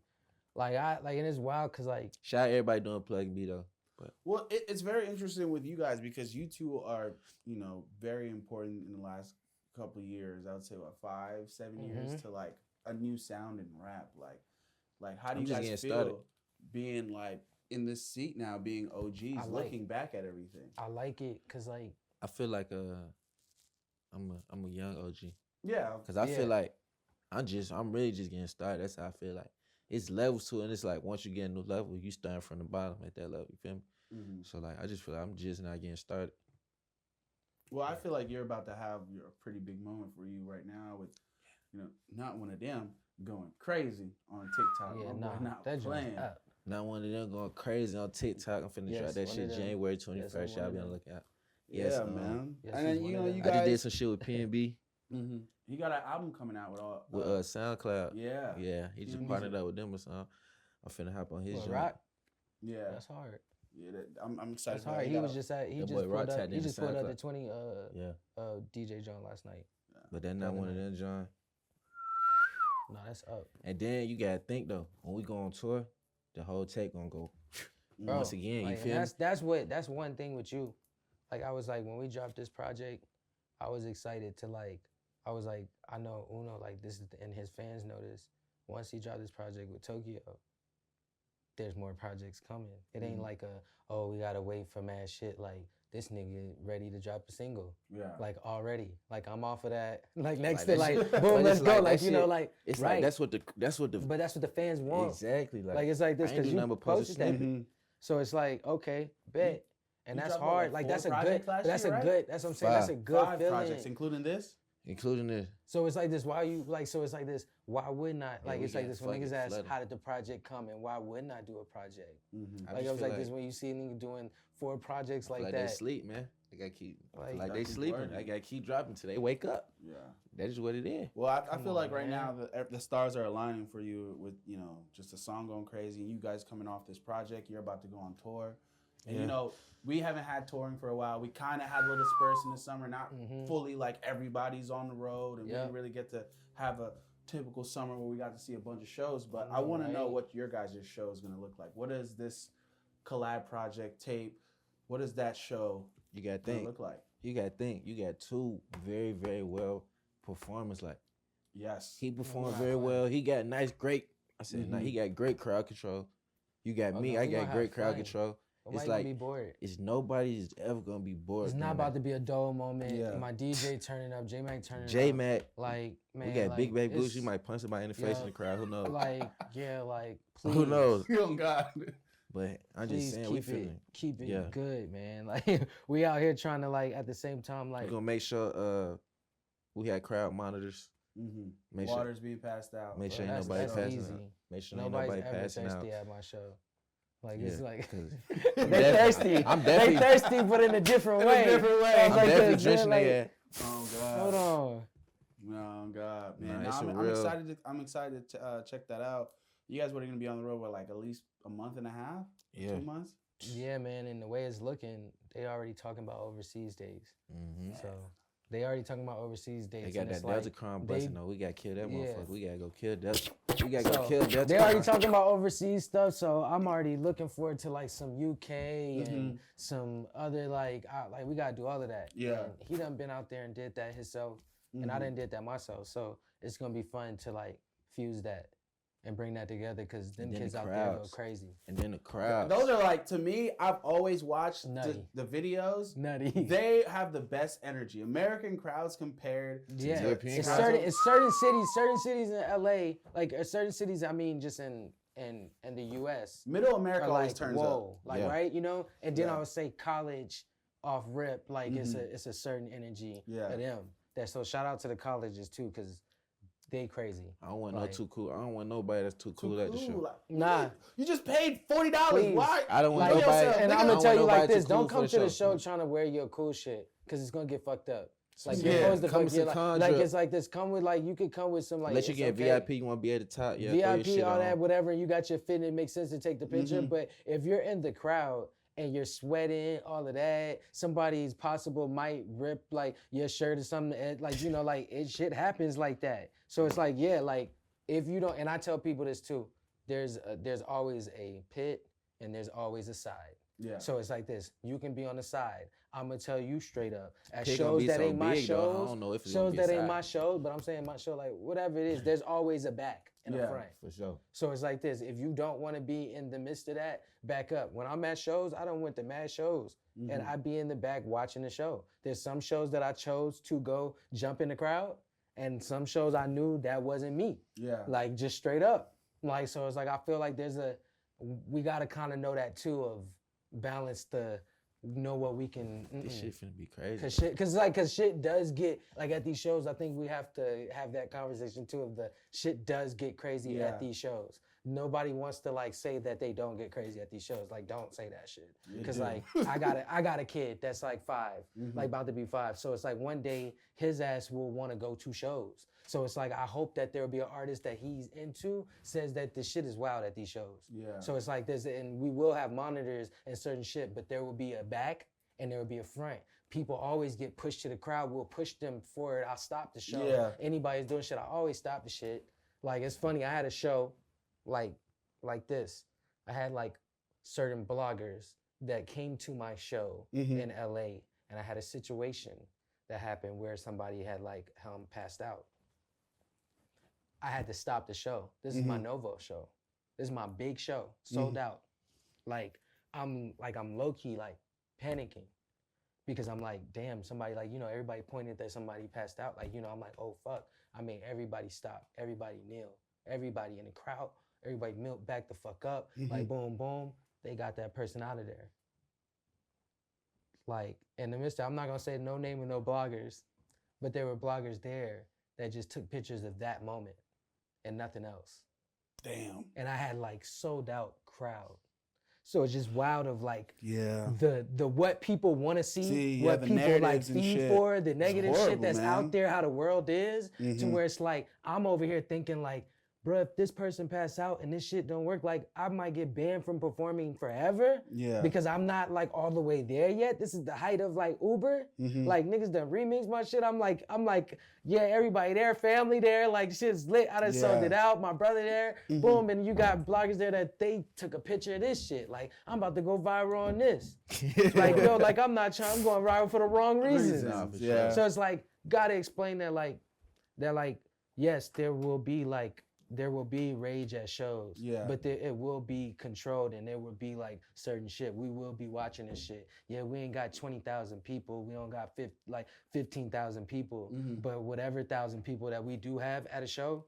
[SPEAKER 3] Like and it's wild because like
[SPEAKER 1] Shout out everybody doing plug and beat though. But
[SPEAKER 2] Well, it's very interesting with you guys because you two are, you know, very important in the last couple of years. I would say what 5-7 years to like a new sound in rap. Like how do
[SPEAKER 1] I'm
[SPEAKER 2] you
[SPEAKER 1] just
[SPEAKER 2] guys
[SPEAKER 1] getting
[SPEAKER 2] feel
[SPEAKER 1] started.
[SPEAKER 2] being like in this seat now, being OGs, looking back at everything.
[SPEAKER 3] I like it because like
[SPEAKER 1] I feel like I'm a young OG.
[SPEAKER 2] Yeah,
[SPEAKER 1] Cause I feel like I'm really just getting started. That's how I feel like. It's levels to it, and it's like once you get a new level, you starting from the bottom at that level. You feel me?
[SPEAKER 2] Mm-hmm.
[SPEAKER 1] So like I just feel like I'm just not getting started.
[SPEAKER 2] Well, I feel like you're about to have a pretty big moment for you right now with, not one of them going crazy on TikTok.
[SPEAKER 3] Yeah,
[SPEAKER 2] not
[SPEAKER 3] that
[SPEAKER 2] playing.
[SPEAKER 1] Not one of them going crazy on TikTok. I'm finna try that shit January 21st. Y'all be on the lookout.
[SPEAKER 2] Yes, man.
[SPEAKER 3] Yes,
[SPEAKER 2] and then you guys.
[SPEAKER 1] I just did some shit with PnB.
[SPEAKER 2] Mm-hmm. He got an album coming out with
[SPEAKER 1] SoundCloud.
[SPEAKER 2] Yeah.
[SPEAKER 1] Yeah, he just partnered up with them or something. I'm finna hop on his joint.
[SPEAKER 3] Rock?
[SPEAKER 2] Yeah.
[SPEAKER 3] That's hard.
[SPEAKER 2] Yeah, I'm excited.
[SPEAKER 3] That's hard. He just pulled up the 20 DJ joint last night.
[SPEAKER 2] Yeah.
[SPEAKER 1] But that's not one of them joint.
[SPEAKER 3] No, that's up.
[SPEAKER 1] And then you gotta think though, when we go on tour, the whole tape gonna go once again.
[SPEAKER 3] Like,
[SPEAKER 1] you feel me?
[SPEAKER 3] That's one thing with you. Like I was like, when we dropped this project, I was excited to I know Uno, like this is, and his fans know this. Once he dropped this project with Tokyo, there's more projects coming. It ain't like we gotta wait for mad shit. Like this nigga ready to drop a single.
[SPEAKER 2] Yeah.
[SPEAKER 3] Like already. Like I'm off of that. Like next
[SPEAKER 1] like
[SPEAKER 3] to like
[SPEAKER 1] shit.
[SPEAKER 3] boom, let's go. Like
[SPEAKER 1] shit,
[SPEAKER 3] it's
[SPEAKER 1] right.
[SPEAKER 3] Like
[SPEAKER 1] that's what the
[SPEAKER 3] But that's what the fans want.
[SPEAKER 1] Exactly.
[SPEAKER 3] Like it's like this because you posted that.
[SPEAKER 2] Mm-hmm.
[SPEAKER 3] So it's like, okay, bet. And that's hard. Like that's a good. That's
[SPEAKER 2] year,
[SPEAKER 3] a good. That's what I'm saying. That's a good
[SPEAKER 2] 5
[SPEAKER 3] feeling.
[SPEAKER 2] projects, including this.
[SPEAKER 3] So it's like this. Why you like? So it's like this. Why wouldn't I? Like it's like this. When niggas ask,
[SPEAKER 1] flooded.
[SPEAKER 3] how did the project come, and why wouldn't I do a project?
[SPEAKER 2] Mm-hmm.
[SPEAKER 3] Like it was like this when you see a nigga doing 4 projects like that.
[SPEAKER 1] They sleep, man. They gotta keep like they sleeping.
[SPEAKER 2] Working.
[SPEAKER 1] They gotta keep dropping till they wake up.
[SPEAKER 2] Yeah.
[SPEAKER 1] That is what it is.
[SPEAKER 2] Well, I feel like right now the stars are aligning for you with just a song going crazy, and you guys coming off this project. You're about to go on tour. And we haven't had touring for a while. We kind of had little spurts in the summer, not fully like everybody's on the road, and we didn't really get to have a typical summer where we got to see a bunch of shows. But I want to know what your guys' show is going to look like. What is this collab project tape? What is that show
[SPEAKER 1] You gotta think.
[SPEAKER 2] look like?
[SPEAKER 1] You gotta think. You got 2 very, very well performers. Like
[SPEAKER 2] Yes,
[SPEAKER 1] he performed very well. He got great. I said, he got great crowd control. You got me. I got great crowd control. It's like
[SPEAKER 3] be bored.
[SPEAKER 1] It's nobody's ever gonna be bored.
[SPEAKER 3] It's not about to be a dull moment. Yeah. My DJ turning up, J-Mac turning up.
[SPEAKER 1] J-Mac.
[SPEAKER 3] Like, man.
[SPEAKER 1] We got
[SPEAKER 3] like,
[SPEAKER 1] Big Baby Goose. You might punch somebody in the face in the crowd. Who knows?
[SPEAKER 3] Like, please.
[SPEAKER 1] Who knows?
[SPEAKER 2] Oh God.
[SPEAKER 1] But I'm just saying, we feeling.
[SPEAKER 3] Keep it good, man. Like, we out here trying to, like, at the same time, like.
[SPEAKER 1] We're gonna make sure we had crowd monitors.
[SPEAKER 2] Make Water's being passed out.
[SPEAKER 1] Make sure ain't nobody passing out. Make sure ain't nobody passing out.
[SPEAKER 3] Nobody's ever thirsty at my show. Like it's like
[SPEAKER 1] they
[SPEAKER 3] thirsty. They thirsty, but in a different way.
[SPEAKER 1] I'm
[SPEAKER 3] like
[SPEAKER 1] definitely drenching their ass.
[SPEAKER 2] Oh God.
[SPEAKER 3] Hold on.
[SPEAKER 2] Oh God, man.
[SPEAKER 1] Nah,
[SPEAKER 2] I'm excited to check that out. You guys were gonna be on the road for like at least a month and a half, 2 months.
[SPEAKER 3] Yeah, man. And the way it's looking, they already talking about overseas days. So they already talking about overseas dates.
[SPEAKER 1] They got that Delta Crown busting though. We gotta kill that motherfucker. We gotta go kill Delta. We gotta go kill Delta.
[SPEAKER 3] They already talking about overseas stuff, so I'm already looking forward to like some UK and some other like we gotta do all of that.
[SPEAKER 2] Yeah.
[SPEAKER 3] And he done been out there and did that himself, and I done did that myself. So it's gonna be fun to like fuse that and bring that together because them kids out there go crazy.
[SPEAKER 1] And then the crowd.
[SPEAKER 2] Those are like, to me, I've always watched the videos.
[SPEAKER 3] Nutty.
[SPEAKER 2] They have the best energy. American crowds compared to European crowds.
[SPEAKER 3] It's certain cities in LA, like certain cities, I mean, just in the US.
[SPEAKER 2] Middle America always turns up.
[SPEAKER 3] Like, right, you know? And then I would say college off rip, like it's a certain energy of them. So shout out to the colleges too, because they crazy.
[SPEAKER 1] I don't want no too cool. I don't want nobody that's too cool at the show.
[SPEAKER 3] Nah.
[SPEAKER 2] You just paid $40. Why?
[SPEAKER 1] I don't want nobody.
[SPEAKER 3] And I'm gonna tell you like this: don't come to the show trying to wear your cool shit, cause it's gonna get fucked up. Like it's like this. Come with like you could come with some like.
[SPEAKER 1] Let you get VIP. You want to be at the top. Yeah.
[SPEAKER 3] VIP, all that, whatever. You got your fit. And it makes sense to take the picture. But if you're in the crowd and you're sweating, all of that, somebody's possible might rip like your shirt or something. Like like shit happens like that. So it's like like if you don't, and I tell people this too. There's always a pit and there's always a side. Yeah. So it's like this. You can be on the side. I'm gonna tell you straight up. At shows that ain't my shows, shows that ain't my shows, but I'm saying my show, like whatever it is, there's always a back. in the front.
[SPEAKER 1] For sure.
[SPEAKER 3] So it's like this. If you don't want to be in the midst of that, back up. When I'm at shows, I don't went to mad shows. And I be in the back watching the show. There's some shows that I chose to go jump in the crowd. And some shows I knew that wasn't me.
[SPEAKER 2] Yeah.
[SPEAKER 3] Like just straight up. Like, so it's like, I feel like we got to kind of know that too, of balance the, know what we can.
[SPEAKER 1] This shit finna be crazy.
[SPEAKER 3] Cause shit does get, like at these shows, I think we have to have that conversation too of the shit does get crazy at these shows. Nobody wants to like say that they don't get crazy at these shows. Like, don't say that shit. Cause like, I got a kid that's like 5, like about to be 5. So it's like one day his ass will want to go to shows. So it's like, I hope that there'll be an artist that he's into says that this shit is wild at these shows.
[SPEAKER 2] Yeah.
[SPEAKER 3] So it's like this, and we will have monitors and certain shit, but there will be a back and there will be a front. People always get pushed to the crowd. We'll push them forward. I'll stop the show.
[SPEAKER 2] Yeah.
[SPEAKER 3] Anybody's doing shit, I always stop the shit. Like, it's funny, I had a show like this. I had like certain bloggers that came to my show in LA, and I had a situation that happened where somebody had like passed out. I had to stop the show. This is my Novo show. This is my big show, sold out. Like I'm low-key like panicking because I'm like, damn, somebody like, you know, everybody pointed that somebody passed out. Like, you know, I'm like, oh fuck. I mean, everybody stop, everybody kneel, everybody in the crowd, everybody back the fuck up. Like boom, boom, they got that person out of there. Like in the midst of, I'm not gonna say no name of no bloggers, but there were bloggers there that just took pictures of that moment and nothing else.
[SPEAKER 2] Damn.
[SPEAKER 3] And I had like sold out crowd. So it's just wild of like the what people want to see, what people like feed for, the negative shit that's out there, how the world is, to where it's like, I'm over here thinking like, bro, if this person pass out and this shit don't work, like I might get banned from performing forever. Yeah. Because I'm not like all the way there yet. This is the height of like Uber. Like niggas done remix my shit. I'm like, yeah, everybody there, family there, like shit's lit. I done sold it out. My brother there, boom, and you got bloggers there that they took a picture of this shit. Like I'm about to go viral on this. Like yo, like I'm going viral for the wrong reasons.
[SPEAKER 2] Yeah.
[SPEAKER 3] So it's like gotta explain that like yes, there will be rage at shows, but it will be controlled and there will be like certain shit. We will be watching this shit. Yeah, we ain't got 20,000 people. We don't got 15,000 people, but whatever 1,000 people that we do have at a show,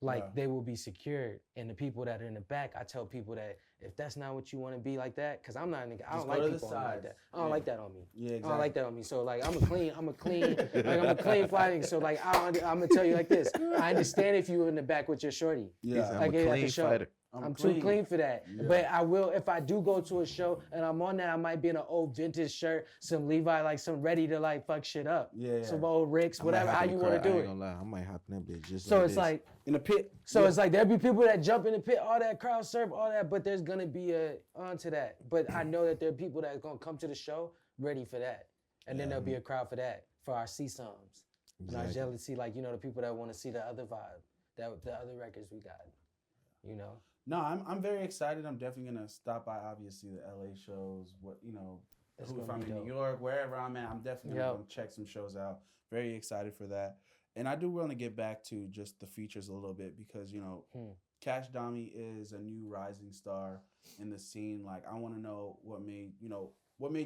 [SPEAKER 3] like they will be secured. And the people that are in the back, I tell people that if that's not what you want to be like that, because I'm not a nigga, I don't like people like that. I don't like that on me. Yeah, exactly. I don't like that on me. So like I'm a clean fly nigga. So like I'm gonna tell you like this. I understand if you were in the back with your shorty.
[SPEAKER 1] Yeah,
[SPEAKER 3] like
[SPEAKER 1] I'm a clean fighter.
[SPEAKER 3] I'm too clean for that. Yeah. But I will, if I do go to a show and I'm on that, I might be in an old vintage shirt, some Levi, like some ready to like fuck shit up. Yeah. Some old Ricks, whatever, how you want to do it. I ain't gonna lie,
[SPEAKER 1] I might hop in that bitch just
[SPEAKER 3] so
[SPEAKER 1] like
[SPEAKER 3] it's
[SPEAKER 1] this.
[SPEAKER 3] like,
[SPEAKER 2] in the pit.
[SPEAKER 3] So it's like, there'll be people that jump in the pit, all that crowd surf, all that, but there's gonna be onto that. But I know that there are people that are gonna come to the show ready for that. And then there'll be a crowd for that, for our C-Sums. And our jealousy, like, you know, the people that want to see the other vibe, the other records we got, you know?
[SPEAKER 2] No, I'm very excited. I'm definitely gonna stop by, obviously, the LA shows. What if I'm in New York, wherever I'm at, I'm definitely gonna check some shows out. Very excited for that. And I do want to get back to just the features a little bit because Kashdami is a new rising star in the scene. Like I want to know what made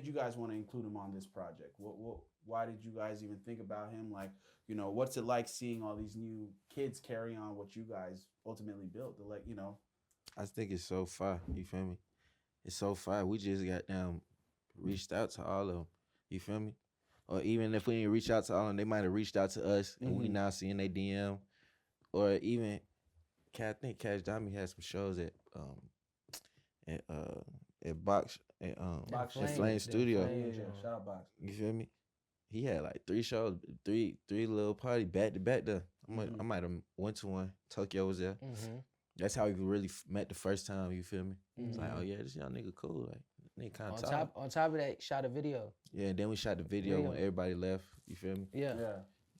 [SPEAKER 2] you guys want to include him on this project. Why did you guys even think about him? Like what's it like seeing all these new kids carry on what you guys ultimately built?
[SPEAKER 1] I think it's so far. You feel me? It's so far. We just got reached out to all of them. You feel me? Or even if we didn't reach out to all of them, they might have reached out to us, and we now seeing they DM. Or even, I think Kashdami had some shows at Box at Flame Studio.
[SPEAKER 2] Yeah, shout out Box.
[SPEAKER 1] You feel me? He had like 3 shows, three little parties back to back there. I might have went to one. Tokyo was there. That's how we really met the first time, you feel me? It's like, oh yeah, this young nigga cool. Like, nigga kind of
[SPEAKER 3] on top of that, shot a video.
[SPEAKER 1] Yeah, and then we shot the video when everybody left, you feel me?
[SPEAKER 3] Yeah.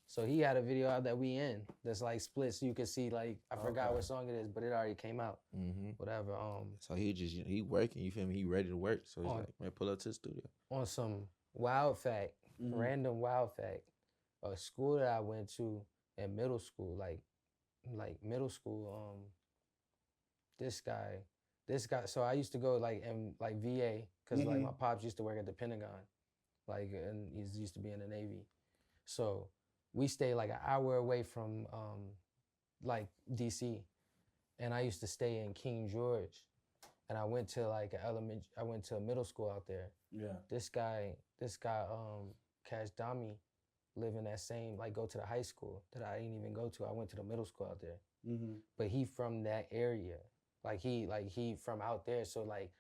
[SPEAKER 3] So he had a video out that we in that's like split, so you can see like, I forgot what song it is, but it already came out. Whatever.
[SPEAKER 1] So he working, you feel me? He ready to work. So he's like, man, pull up to the studio.
[SPEAKER 3] On some wild fact, random wild fact, a school that I went to in middle school, like like middle school, this guy. So I used to go like in like VA because like my pops used to work at the Pentagon, like, and he used to be in the Navy. So we stayed like an hour away from like DC, and I used to stay in King George, and I went to like I went to a middle school out there.
[SPEAKER 2] Yeah.
[SPEAKER 3] This guy, Kashdami, live in that same, like go to the high school that I didn't even go to. I went to the middle school out there. But he from that area. Like he from out there. So like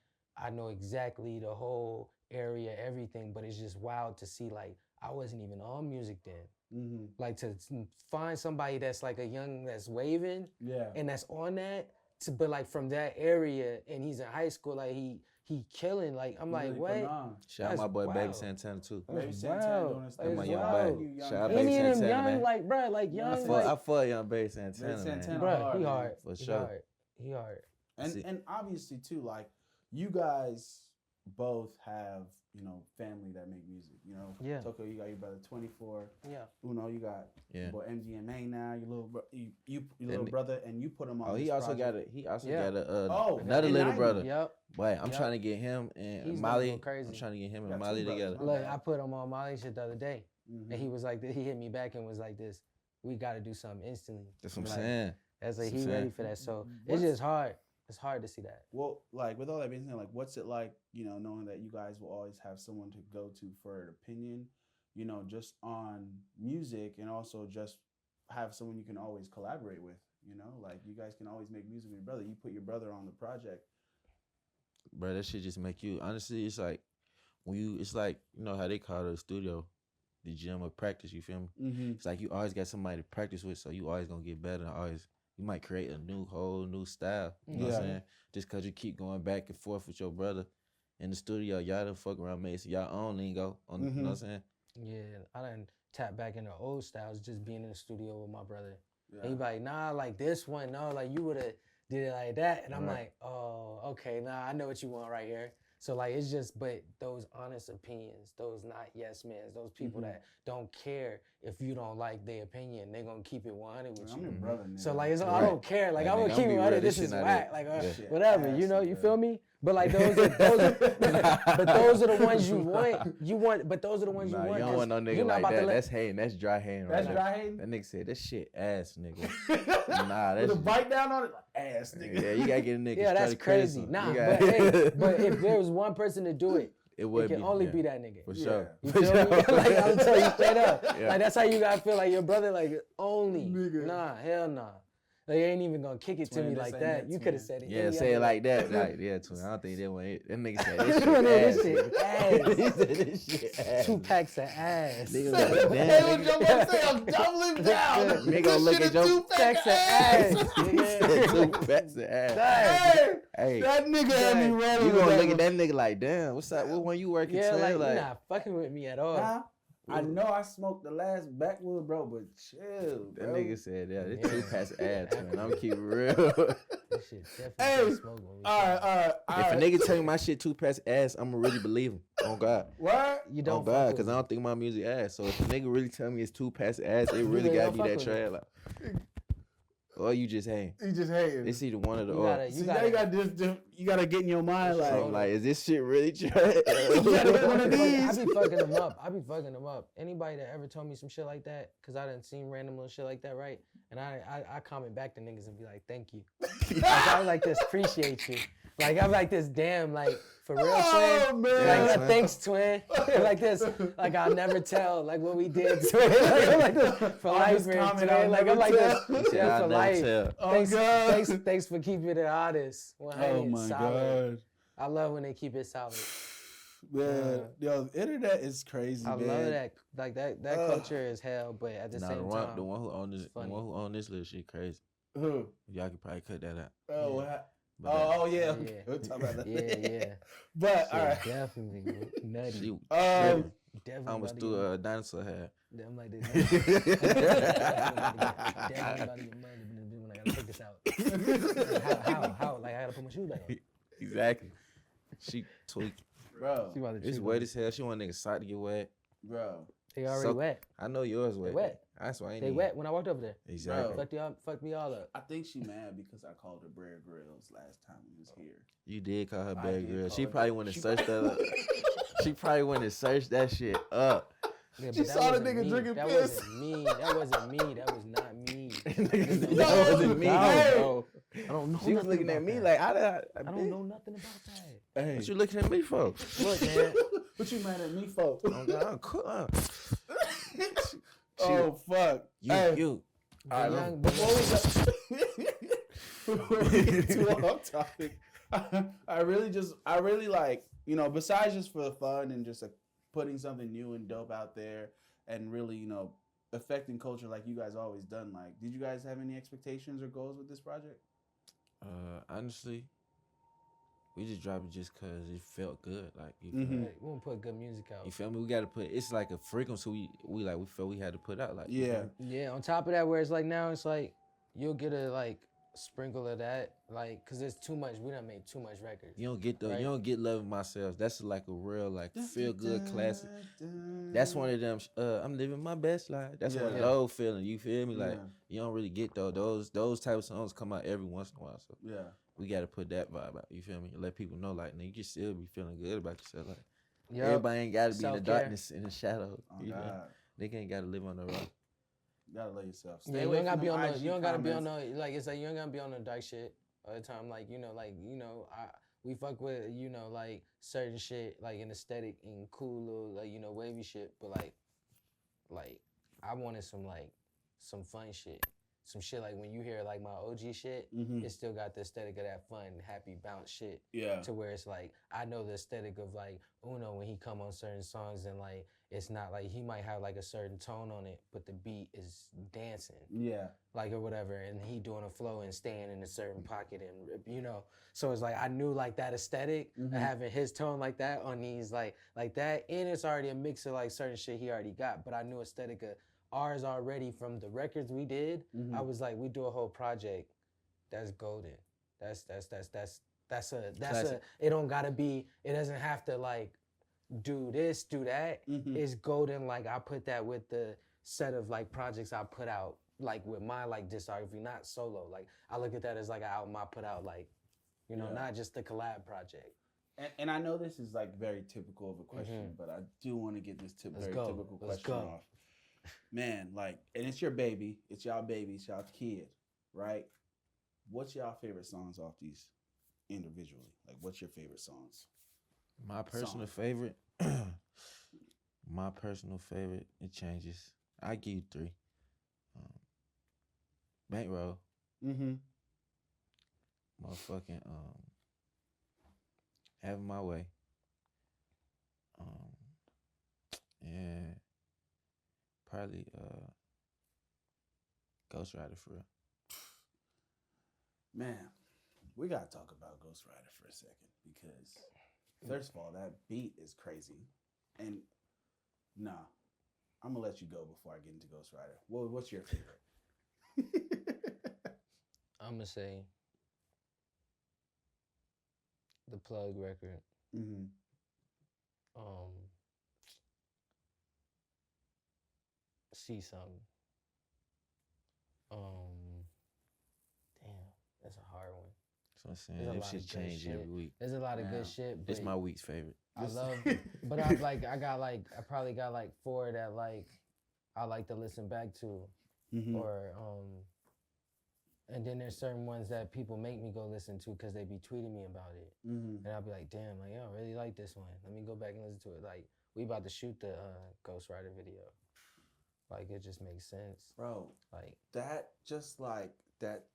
[SPEAKER 3] I know exactly the whole area, everything, but it's just wild to see like I wasn't even on music then. Like to find somebody that's like a young, that's waving and that's on that, but like from that area and he's in high school, like he killing, like I'm like, what?
[SPEAKER 1] Shout out my boy Baby Santana too.
[SPEAKER 2] Baby Santana doing his thing.
[SPEAKER 1] My young baby. Shout out
[SPEAKER 3] Any
[SPEAKER 1] Baby
[SPEAKER 3] of them
[SPEAKER 1] Santana,
[SPEAKER 3] young,
[SPEAKER 1] man.
[SPEAKER 3] like bro, like young.
[SPEAKER 1] I fuck young Baby Santana, man.
[SPEAKER 3] Bro, he hard.
[SPEAKER 1] For sure.
[SPEAKER 3] He hard.
[SPEAKER 2] And obviously too, like you guys both have, you know, family that make music. You know,
[SPEAKER 3] Yeah.
[SPEAKER 2] Toko, you got your brother 24.
[SPEAKER 3] Yeah.
[SPEAKER 2] Uno, you got your boy MDMA now. Your little your little
[SPEAKER 1] And-
[SPEAKER 2] brother, and you put him on.
[SPEAKER 1] Oh,
[SPEAKER 2] this
[SPEAKER 1] he also
[SPEAKER 2] project.
[SPEAKER 1] got
[SPEAKER 2] Oh,
[SPEAKER 1] another
[SPEAKER 2] and
[SPEAKER 1] little
[SPEAKER 2] 90.
[SPEAKER 1] brother.
[SPEAKER 3] Yep.
[SPEAKER 1] But I'm
[SPEAKER 3] Yep.
[SPEAKER 1] trying to get him and
[SPEAKER 3] He's
[SPEAKER 1] Molly.
[SPEAKER 3] going crazy.
[SPEAKER 1] I'm trying to get him
[SPEAKER 2] Got
[SPEAKER 1] and
[SPEAKER 2] two
[SPEAKER 1] Molly
[SPEAKER 2] brothers,
[SPEAKER 1] together.
[SPEAKER 2] huh?
[SPEAKER 3] Look, I put him on Molly shit the other day, and he was like, he hit me back and was like this, we got to do something instantly.
[SPEAKER 1] That's what I'm
[SPEAKER 3] Like,
[SPEAKER 1] saying.
[SPEAKER 3] That's like,
[SPEAKER 1] That's
[SPEAKER 3] he
[SPEAKER 1] what I'm
[SPEAKER 3] ready
[SPEAKER 1] saying.
[SPEAKER 3] for that. So
[SPEAKER 2] What's-
[SPEAKER 3] it's just hard. It's hard to see that.
[SPEAKER 2] Well, like with all that being said, like what's it like, you know, knowing that you guys will always have someone to go to for an opinion, you know, just on music, and also just have someone you can always collaborate with, you know, like you guys can always make music with your brother. You put your brother on the project.
[SPEAKER 1] Bro, that shit just make you, honestly, it's like, it's like, you know how they call the studio, the gym of practice, you feel me? It's like you always got somebody to practice with, so you always gonna get better. You might create a whole new style, you know what I'm saying? Just cause you keep going back and forth with your brother in the studio, y'all done fuck around, made y'all own lingo, you know what I'm saying?
[SPEAKER 3] Yeah, I done tap back into old styles, just being in the studio with my brother.
[SPEAKER 2] Yeah.
[SPEAKER 3] And he be like, nah, like this one, no, like you would have did it like that. And I'm
[SPEAKER 1] Right.
[SPEAKER 3] like, oh, okay, nah, I know what you want right here. So like, it's just, but those honest opinions, those not yes men, those people that don't care if you don't like their opinion, they gonna keep it 100 with
[SPEAKER 2] I'm
[SPEAKER 3] you.
[SPEAKER 2] your brother now.
[SPEAKER 3] So like, it's, I
[SPEAKER 1] Right.
[SPEAKER 3] don't care. Like,
[SPEAKER 1] Like,
[SPEAKER 3] I'm
[SPEAKER 1] nigga,
[SPEAKER 3] gonna keep
[SPEAKER 1] I'm
[SPEAKER 3] it
[SPEAKER 1] be
[SPEAKER 3] 100.
[SPEAKER 1] real,
[SPEAKER 3] This
[SPEAKER 1] this
[SPEAKER 3] is
[SPEAKER 1] shit not
[SPEAKER 3] whack.
[SPEAKER 1] it.
[SPEAKER 3] Like,
[SPEAKER 1] Yeah.
[SPEAKER 3] whatever, you know, you
[SPEAKER 2] Ass,
[SPEAKER 3] feel me? But like, those are but those are the ones you want. But those are the ones
[SPEAKER 1] Nah,
[SPEAKER 3] you want.
[SPEAKER 1] you don't
[SPEAKER 3] 'cause
[SPEAKER 1] want no nigga
[SPEAKER 3] you're not
[SPEAKER 1] like
[SPEAKER 3] about to
[SPEAKER 1] that.
[SPEAKER 3] let-
[SPEAKER 1] That's hating. That's dry hating right
[SPEAKER 2] That's
[SPEAKER 1] there.
[SPEAKER 2] dry hating?
[SPEAKER 1] That nigga said, that shit ass, nigga. Nah,
[SPEAKER 2] With
[SPEAKER 1] that's
[SPEAKER 2] a bite down on it, like, ass nigga.
[SPEAKER 1] Yeah, you gotta get a nigga
[SPEAKER 3] Yeah, that's
[SPEAKER 1] straight
[SPEAKER 3] crazy.
[SPEAKER 1] criticism.
[SPEAKER 3] Nah,
[SPEAKER 1] You
[SPEAKER 3] but
[SPEAKER 1] gotta-
[SPEAKER 3] hey, but if there was one person to do it,
[SPEAKER 1] it
[SPEAKER 3] it
[SPEAKER 1] would
[SPEAKER 3] can
[SPEAKER 1] be,
[SPEAKER 3] only
[SPEAKER 1] yeah,
[SPEAKER 3] be that nigga.
[SPEAKER 1] for
[SPEAKER 2] Yeah.
[SPEAKER 1] sure.
[SPEAKER 3] You
[SPEAKER 1] For
[SPEAKER 3] feel me?
[SPEAKER 1] sure.
[SPEAKER 3] Like, I'm telling you straight up.
[SPEAKER 1] Yeah.
[SPEAKER 3] Like, that's how you gotta feel like your brother, like, only.
[SPEAKER 2] Nigga.
[SPEAKER 3] Nah, hell nah. Like, you ain't even gonna kick it to
[SPEAKER 2] Twin,
[SPEAKER 3] me
[SPEAKER 2] this
[SPEAKER 3] like
[SPEAKER 2] ain't
[SPEAKER 3] that.
[SPEAKER 2] it,
[SPEAKER 3] You
[SPEAKER 2] twin.
[SPEAKER 3] could have said it.
[SPEAKER 1] Yeah,
[SPEAKER 3] any
[SPEAKER 1] say
[SPEAKER 3] other
[SPEAKER 1] it like
[SPEAKER 3] way.
[SPEAKER 1] that. Like, yeah, twin. I don't think they want it. That nigga said
[SPEAKER 3] This
[SPEAKER 1] this shit ass.
[SPEAKER 3] shit ass.
[SPEAKER 1] He said this shit ass.
[SPEAKER 3] 2 packs of ass.
[SPEAKER 1] Nigga was like,
[SPEAKER 2] Hey,
[SPEAKER 1] damn,
[SPEAKER 2] what
[SPEAKER 1] nigga.
[SPEAKER 2] you about to say? I'm doubling down.
[SPEAKER 1] Nigga gonna look at your
[SPEAKER 3] Packs of ass.
[SPEAKER 1] He said 2 packs of ass.
[SPEAKER 2] Hey,
[SPEAKER 1] Hey,
[SPEAKER 2] that nigga had me running.
[SPEAKER 1] you
[SPEAKER 2] with
[SPEAKER 1] gonna
[SPEAKER 2] that
[SPEAKER 1] look at
[SPEAKER 2] one.
[SPEAKER 1] that nigga like, damn, what's up? What one you working
[SPEAKER 3] Yeah,
[SPEAKER 1] to?
[SPEAKER 3] like, you're not fucking with me at all.
[SPEAKER 2] Nah, I know I smoked the last backwood, bro, but chill,
[SPEAKER 1] That
[SPEAKER 2] bro.
[SPEAKER 1] nigga said, yeah, this
[SPEAKER 3] Yeah.
[SPEAKER 1] 2 packs of ass, man. I'm keep it real.
[SPEAKER 3] This shit definitely
[SPEAKER 2] Hey,
[SPEAKER 3] can't smoke when we
[SPEAKER 2] All right,
[SPEAKER 3] talk.
[SPEAKER 2] all right, all
[SPEAKER 1] If a
[SPEAKER 2] right.
[SPEAKER 1] nigga tell me my shit 2 packs of ass, I'ma really believe him. Oh God.
[SPEAKER 2] What?
[SPEAKER 3] You
[SPEAKER 1] Oh
[SPEAKER 3] don't
[SPEAKER 1] God,
[SPEAKER 3] fuck
[SPEAKER 1] because
[SPEAKER 3] with
[SPEAKER 1] I
[SPEAKER 3] me.
[SPEAKER 1] don't think my music ass. So if a nigga really tell me it's 2 packs of ass, it
[SPEAKER 3] You
[SPEAKER 1] really
[SPEAKER 3] really
[SPEAKER 1] gotta
[SPEAKER 3] don't
[SPEAKER 1] be
[SPEAKER 3] fuck
[SPEAKER 1] that
[SPEAKER 3] with
[SPEAKER 1] trash. Like, or you just hating.
[SPEAKER 2] You just hating.
[SPEAKER 1] It's either one or the
[SPEAKER 3] You
[SPEAKER 1] other.
[SPEAKER 3] gotta,
[SPEAKER 2] See, now you got you gotta get in your mind like,
[SPEAKER 1] So I'm like, is this shit really trash?
[SPEAKER 2] You gotta get one of these.
[SPEAKER 3] I be fucking them up. I be fucking them up. Anybody that ever told me some shit like that, cause I done seen random little shit like that, right? And I comment back to niggas and be like, thank you. Like, I like this, appreciate you. Like I'm like this, damn, like for real,
[SPEAKER 2] Oh,
[SPEAKER 3] twin.
[SPEAKER 2] man.
[SPEAKER 3] Like,
[SPEAKER 1] Yeah, twin.
[SPEAKER 3] thanks, twin. Like this, like I'll never tell, like what we did, twin. Like, I'm like this for
[SPEAKER 2] On
[SPEAKER 3] life,
[SPEAKER 2] this
[SPEAKER 3] man,
[SPEAKER 2] comment,
[SPEAKER 3] twin.
[SPEAKER 2] I'll
[SPEAKER 3] Like I'm
[SPEAKER 2] never
[SPEAKER 3] like this,
[SPEAKER 2] tell.
[SPEAKER 1] He said,
[SPEAKER 3] yeah,
[SPEAKER 1] I'll
[SPEAKER 3] for
[SPEAKER 1] never
[SPEAKER 3] life.
[SPEAKER 1] tell.
[SPEAKER 2] Oh,
[SPEAKER 3] Thanks,
[SPEAKER 2] God.
[SPEAKER 3] thanks for keeping it honest. 100,
[SPEAKER 2] Oh my
[SPEAKER 3] solid.
[SPEAKER 2] God.
[SPEAKER 3] I love when they keep it solid.
[SPEAKER 2] Man, yo, the internet is crazy,
[SPEAKER 3] I
[SPEAKER 2] man.
[SPEAKER 3] love that. Like that
[SPEAKER 2] Ugh.
[SPEAKER 3] culture is hell, but at the
[SPEAKER 1] Nah,
[SPEAKER 3] same
[SPEAKER 1] the
[SPEAKER 3] time,
[SPEAKER 1] one who own this, the
[SPEAKER 3] funny.
[SPEAKER 1] one who own this little shit crazy.
[SPEAKER 2] Who?
[SPEAKER 1] Y'all could probably cut that out.
[SPEAKER 2] Oh,
[SPEAKER 3] Yeah.
[SPEAKER 2] what?
[SPEAKER 1] But,
[SPEAKER 2] Oh, yeah.
[SPEAKER 3] Yeah.
[SPEAKER 2] We'll talk about that.
[SPEAKER 3] yeah.
[SPEAKER 2] But,
[SPEAKER 3] Shit,
[SPEAKER 2] all right.
[SPEAKER 3] definitely nutty.
[SPEAKER 1] she
[SPEAKER 2] Um,
[SPEAKER 3] Definitely
[SPEAKER 1] I almost
[SPEAKER 3] about to
[SPEAKER 1] threw
[SPEAKER 3] get-
[SPEAKER 1] a dinosaur hair.
[SPEAKER 3] I'm like this. Definitely about to get money, when I gotta take this out. How? Like I gotta put my shoes back on.
[SPEAKER 1] Exactly. She tweaked.
[SPEAKER 2] bro,
[SPEAKER 3] She about to
[SPEAKER 1] It's
[SPEAKER 3] cheat
[SPEAKER 1] wet
[SPEAKER 3] on
[SPEAKER 1] as hell. She want niggas sock to get wet.
[SPEAKER 2] bro.
[SPEAKER 3] They already
[SPEAKER 1] So-
[SPEAKER 3] wet.
[SPEAKER 1] I know yours
[SPEAKER 3] They
[SPEAKER 1] wet.
[SPEAKER 3] wet.
[SPEAKER 1] That's why I ain't
[SPEAKER 3] They
[SPEAKER 1] even-
[SPEAKER 3] wet when I walked over there.
[SPEAKER 1] Exactly.
[SPEAKER 3] Fucked me all up.
[SPEAKER 2] I think she mad because I called her Bear Grylls last time we was here.
[SPEAKER 1] You did call her
[SPEAKER 2] I
[SPEAKER 1] Bear
[SPEAKER 2] did
[SPEAKER 1] Grylls.
[SPEAKER 2] call
[SPEAKER 1] She
[SPEAKER 2] her
[SPEAKER 1] probably
[SPEAKER 2] Bear-
[SPEAKER 1] went to
[SPEAKER 2] she
[SPEAKER 1] search that up. She probably went to search that shit up.
[SPEAKER 3] Yeah,
[SPEAKER 2] She
[SPEAKER 3] but that
[SPEAKER 2] saw the
[SPEAKER 3] wasn't
[SPEAKER 2] nigga
[SPEAKER 3] me.
[SPEAKER 2] drinking
[SPEAKER 3] That
[SPEAKER 2] piss.
[SPEAKER 3] wasn't me. That wasn't me. That was not me.
[SPEAKER 1] That wasn't me,
[SPEAKER 2] Hey.
[SPEAKER 1] bro.
[SPEAKER 3] I don't know.
[SPEAKER 1] She was
[SPEAKER 3] nothing
[SPEAKER 1] looking at
[SPEAKER 3] about
[SPEAKER 1] me
[SPEAKER 3] that.
[SPEAKER 1] like,
[SPEAKER 3] I don't know nothing about that.
[SPEAKER 2] Hey,
[SPEAKER 1] What you looking at me for?
[SPEAKER 3] Look, man.
[SPEAKER 2] what you mad at me for?
[SPEAKER 1] Oh, God, I'm cool.
[SPEAKER 2] Oh fuck! Hey.
[SPEAKER 1] You.
[SPEAKER 3] The
[SPEAKER 1] All right,
[SPEAKER 3] young-
[SPEAKER 2] Before we go, before we get too off topic, I really like, you know, besides just for the fun and just putting something new and dope out there and really, you know, affecting culture like you guys always done. Like, did you guys have any expectations or goals with this project?
[SPEAKER 1] Honestly, we just dropped it just cause it felt good. Like you,
[SPEAKER 2] Mhm.
[SPEAKER 1] feel,
[SPEAKER 3] Hey, we want to put good music out.
[SPEAKER 1] you feel me? We gotta put. It's like a frequency we felt we had to put out. Like you
[SPEAKER 2] Yeah.
[SPEAKER 1] feel me?
[SPEAKER 3] Yeah, on top of that, where it's like now it's like you'll get a like sprinkle of that, like, cause there's too much. We done made too much records.
[SPEAKER 1] You don't get
[SPEAKER 3] Right.
[SPEAKER 1] you don't get Loving Myself. That's like a real like feel good classic. That's one of them. I'm living my best life. That's one of
[SPEAKER 3] Yeah.
[SPEAKER 1] those feeling. You feel me? Like
[SPEAKER 2] Yeah.
[SPEAKER 1] you don't really get those type of songs come out every once in a while. So
[SPEAKER 2] Yeah.
[SPEAKER 1] we got to put that vibe out. You feel me? Let people know like, nigga, you can still be feeling good about yourself. Like
[SPEAKER 3] Yup.
[SPEAKER 1] everybody ain't got to be in the
[SPEAKER 3] Self-care.
[SPEAKER 1] darkness in the shadow.
[SPEAKER 2] Oh
[SPEAKER 1] You know?
[SPEAKER 2] God.
[SPEAKER 1] They ain't got to live on the road.
[SPEAKER 2] You gotta let yourself.
[SPEAKER 3] Yeah, you
[SPEAKER 2] away
[SPEAKER 3] don't gotta
[SPEAKER 2] from
[SPEAKER 3] be
[SPEAKER 2] them
[SPEAKER 3] on no.
[SPEAKER 2] IG
[SPEAKER 3] You don't gotta be on
[SPEAKER 2] comments.
[SPEAKER 3] no. Like it's like you don't gotta be on no dark shit all the time. Like we fuck with like certain shit like an aesthetic and cool little like wavy shit. But like I wanted some fun shit. Some shit like when you hear like my OG shit,
[SPEAKER 2] Mhm.
[SPEAKER 3] it still got the aesthetic of that fun, happy bounce shit.
[SPEAKER 2] Yeah.
[SPEAKER 3] To where it's like I know the aesthetic of like Uno when he come on certain songs and like it's not like he might have like a certain tone on it, but the beat is dancing
[SPEAKER 2] Yeah.
[SPEAKER 3] like or whatever, and he doing a flow and staying in a certain pocket and so it's like I knew like that aesthetic of having his tone like that on these like that, and it's already a mix of like certain shit he already got, but I knew aesthetic of ours already from the records we did. I was like, we do a whole project that's golden. That's
[SPEAKER 1] Classic.
[SPEAKER 3] it don't gotta be, it doesn't have to like do this, do that. It's golden. Like I put that with the set of like projects I put out, like with my like discography, not solo. Like I look at that as like an album I put out, like, not just the collab project.
[SPEAKER 2] And I know this is like very typical of a question, but I do want to get this
[SPEAKER 3] Let's
[SPEAKER 2] very
[SPEAKER 3] go.
[SPEAKER 2] typical
[SPEAKER 3] Let's
[SPEAKER 2] question
[SPEAKER 3] go.
[SPEAKER 2] off. Man, like, and it's your baby, it's y'all baby, it's y'all kid, right? What's y'all favorite songs off these individually? Like, what's your favorite songs?
[SPEAKER 1] My personal favorite. My personal favorite. It changes. I give you 3. Bankroll.
[SPEAKER 2] Mm-hmm.
[SPEAKER 1] Motherfucking Having My Way. And probably Ghostrider for real.
[SPEAKER 2] Man, we gotta talk about Ghostrider for a second because first of all, that beat is crazy. And nah, I'm gonna let you go before I get into Ghostrider. What's your favorite?
[SPEAKER 3] I'm gonna say the Plug record.
[SPEAKER 2] Mm-hmm.
[SPEAKER 3] See something. Damn, that's a hard one.
[SPEAKER 1] So I'm saying
[SPEAKER 3] There's a
[SPEAKER 1] that
[SPEAKER 3] lot
[SPEAKER 1] shit
[SPEAKER 3] of good
[SPEAKER 1] change
[SPEAKER 3] shit.
[SPEAKER 1] every week.
[SPEAKER 3] There's a lot of
[SPEAKER 2] Yeah.
[SPEAKER 3] good shit. But
[SPEAKER 1] It's my week's favorite.
[SPEAKER 3] I love, but I probably got like 4 that like I like to listen back to,
[SPEAKER 2] Mm-hmm.
[SPEAKER 3] or and then there's certain ones that people make me go listen to because they be tweeting me about it,
[SPEAKER 2] Mm-hmm.
[SPEAKER 3] and I'll be like, damn, like yo, I really like this one. Let me go back and listen to it. Like we about to shoot the Ghostrider video. Like it just makes sense.
[SPEAKER 2] Bro,
[SPEAKER 3] Like
[SPEAKER 2] that just like that.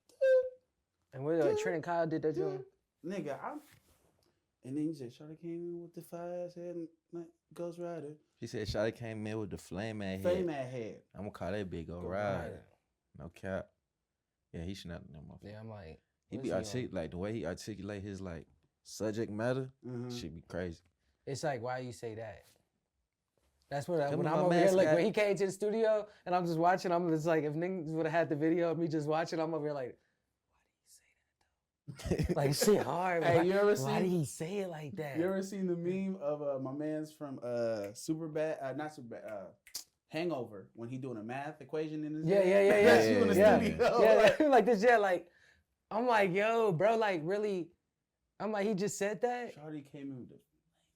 [SPEAKER 3] and what Trent and Kyle did that joint.
[SPEAKER 2] Nigga, and then you said, Shawty came in with the fire ass head and like Ghostrider.
[SPEAKER 1] She said Shawty came in with the flame at
[SPEAKER 2] Fame
[SPEAKER 1] head.
[SPEAKER 2] at head.
[SPEAKER 1] I'm gonna call that big old
[SPEAKER 2] Go
[SPEAKER 1] ride.
[SPEAKER 2] ride.
[SPEAKER 1] No cap. Yeah, he should not know motherfucker.
[SPEAKER 3] Yeah, I'm like,
[SPEAKER 1] He
[SPEAKER 3] what's
[SPEAKER 1] be
[SPEAKER 3] on?
[SPEAKER 1] articulate like the way he articulate his like subject matter.
[SPEAKER 2] Mm-hmm.
[SPEAKER 1] Should be crazy.
[SPEAKER 3] It's like, why you say that? That's what
[SPEAKER 1] Come
[SPEAKER 3] when
[SPEAKER 1] on,
[SPEAKER 3] I'm
[SPEAKER 1] my
[SPEAKER 3] over here, like
[SPEAKER 1] mascot.
[SPEAKER 3] when he came to the studio and I'm just watching, I'm just like, if niggas would have had the video of me just watching, I'm over here like, why do you say that though? Like shit hard.
[SPEAKER 2] Hey,
[SPEAKER 3] why,
[SPEAKER 2] you ever
[SPEAKER 3] why
[SPEAKER 2] seen-
[SPEAKER 3] did he say it like that?
[SPEAKER 2] You ever seen the meme of my man's from Superbad? Not Superbad. Hangover when he doing a math equation in his
[SPEAKER 3] Yeah,
[SPEAKER 2] head.
[SPEAKER 3] yeah, yeah,
[SPEAKER 2] That's
[SPEAKER 3] yeah.
[SPEAKER 2] you in the
[SPEAKER 3] Yeah.
[SPEAKER 2] studio.
[SPEAKER 3] Yeah,
[SPEAKER 2] Like,
[SPEAKER 3] like this shit, like, I'm like, yo, bro, like, really? I'm like, he just said that?
[SPEAKER 2] Shawty came in with the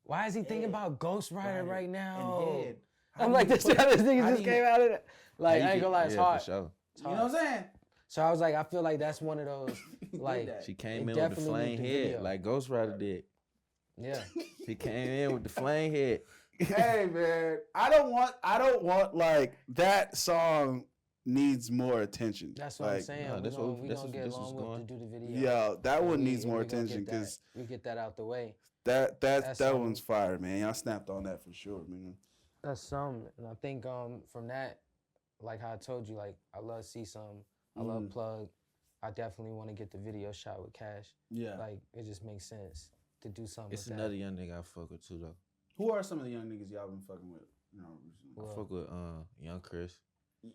[SPEAKER 3] Why is he thinking
[SPEAKER 2] head,
[SPEAKER 3] about Ghostwriter right now?
[SPEAKER 2] and head. How
[SPEAKER 3] I'm
[SPEAKER 2] do
[SPEAKER 3] like,
[SPEAKER 2] you
[SPEAKER 3] this
[SPEAKER 2] put-
[SPEAKER 3] nigga
[SPEAKER 2] how
[SPEAKER 3] just
[SPEAKER 2] do you-
[SPEAKER 3] came out of it. Like,
[SPEAKER 2] how
[SPEAKER 3] I
[SPEAKER 2] you
[SPEAKER 3] ain't gonna lie, it's hard.
[SPEAKER 1] for sure.
[SPEAKER 3] It's
[SPEAKER 2] You know
[SPEAKER 3] hard.
[SPEAKER 2] what I'm saying?
[SPEAKER 3] So I was like, I feel like that's one of those,
[SPEAKER 2] He did
[SPEAKER 3] like,
[SPEAKER 2] that.
[SPEAKER 1] She came
[SPEAKER 3] It
[SPEAKER 1] in with the
[SPEAKER 3] definitely
[SPEAKER 1] flame
[SPEAKER 3] need the
[SPEAKER 1] head,
[SPEAKER 3] video.
[SPEAKER 1] like Ghostrider did.
[SPEAKER 3] yeah.
[SPEAKER 1] He came in with the flame head.
[SPEAKER 2] Hey man, I don't want like that song needs more attention.
[SPEAKER 3] That's what I'm
[SPEAKER 2] Like,
[SPEAKER 3] saying.
[SPEAKER 1] no,
[SPEAKER 3] we
[SPEAKER 1] that's
[SPEAKER 3] gonna,
[SPEAKER 1] what-
[SPEAKER 3] we
[SPEAKER 1] that's
[SPEAKER 3] gonna
[SPEAKER 1] what
[SPEAKER 3] get
[SPEAKER 1] this was
[SPEAKER 3] Lonewolf to
[SPEAKER 1] going.
[SPEAKER 3] do the video.
[SPEAKER 2] yo, that
[SPEAKER 3] And
[SPEAKER 2] one
[SPEAKER 3] we-
[SPEAKER 2] needs
[SPEAKER 3] and
[SPEAKER 2] more
[SPEAKER 3] we gonna
[SPEAKER 2] attention
[SPEAKER 3] get that-
[SPEAKER 2] because
[SPEAKER 3] we get that out the way.
[SPEAKER 2] that
[SPEAKER 3] something.
[SPEAKER 2] one's fire, man. Y'all snapped on that for sure, man.
[SPEAKER 3] That's some, and I think from that, like how I told you, like I love See Some, I love Plug. I definitely want to get the video shot with Cash.
[SPEAKER 2] Yeah.
[SPEAKER 3] Like it just makes sense to do something.
[SPEAKER 1] It's
[SPEAKER 3] with
[SPEAKER 1] another
[SPEAKER 3] that.
[SPEAKER 1] young nigga I fuck with too though.
[SPEAKER 2] Who are some of the young niggas y'all been fucking with? You know, recently?
[SPEAKER 1] I
[SPEAKER 3] Well,
[SPEAKER 1] fuck with Young Chris.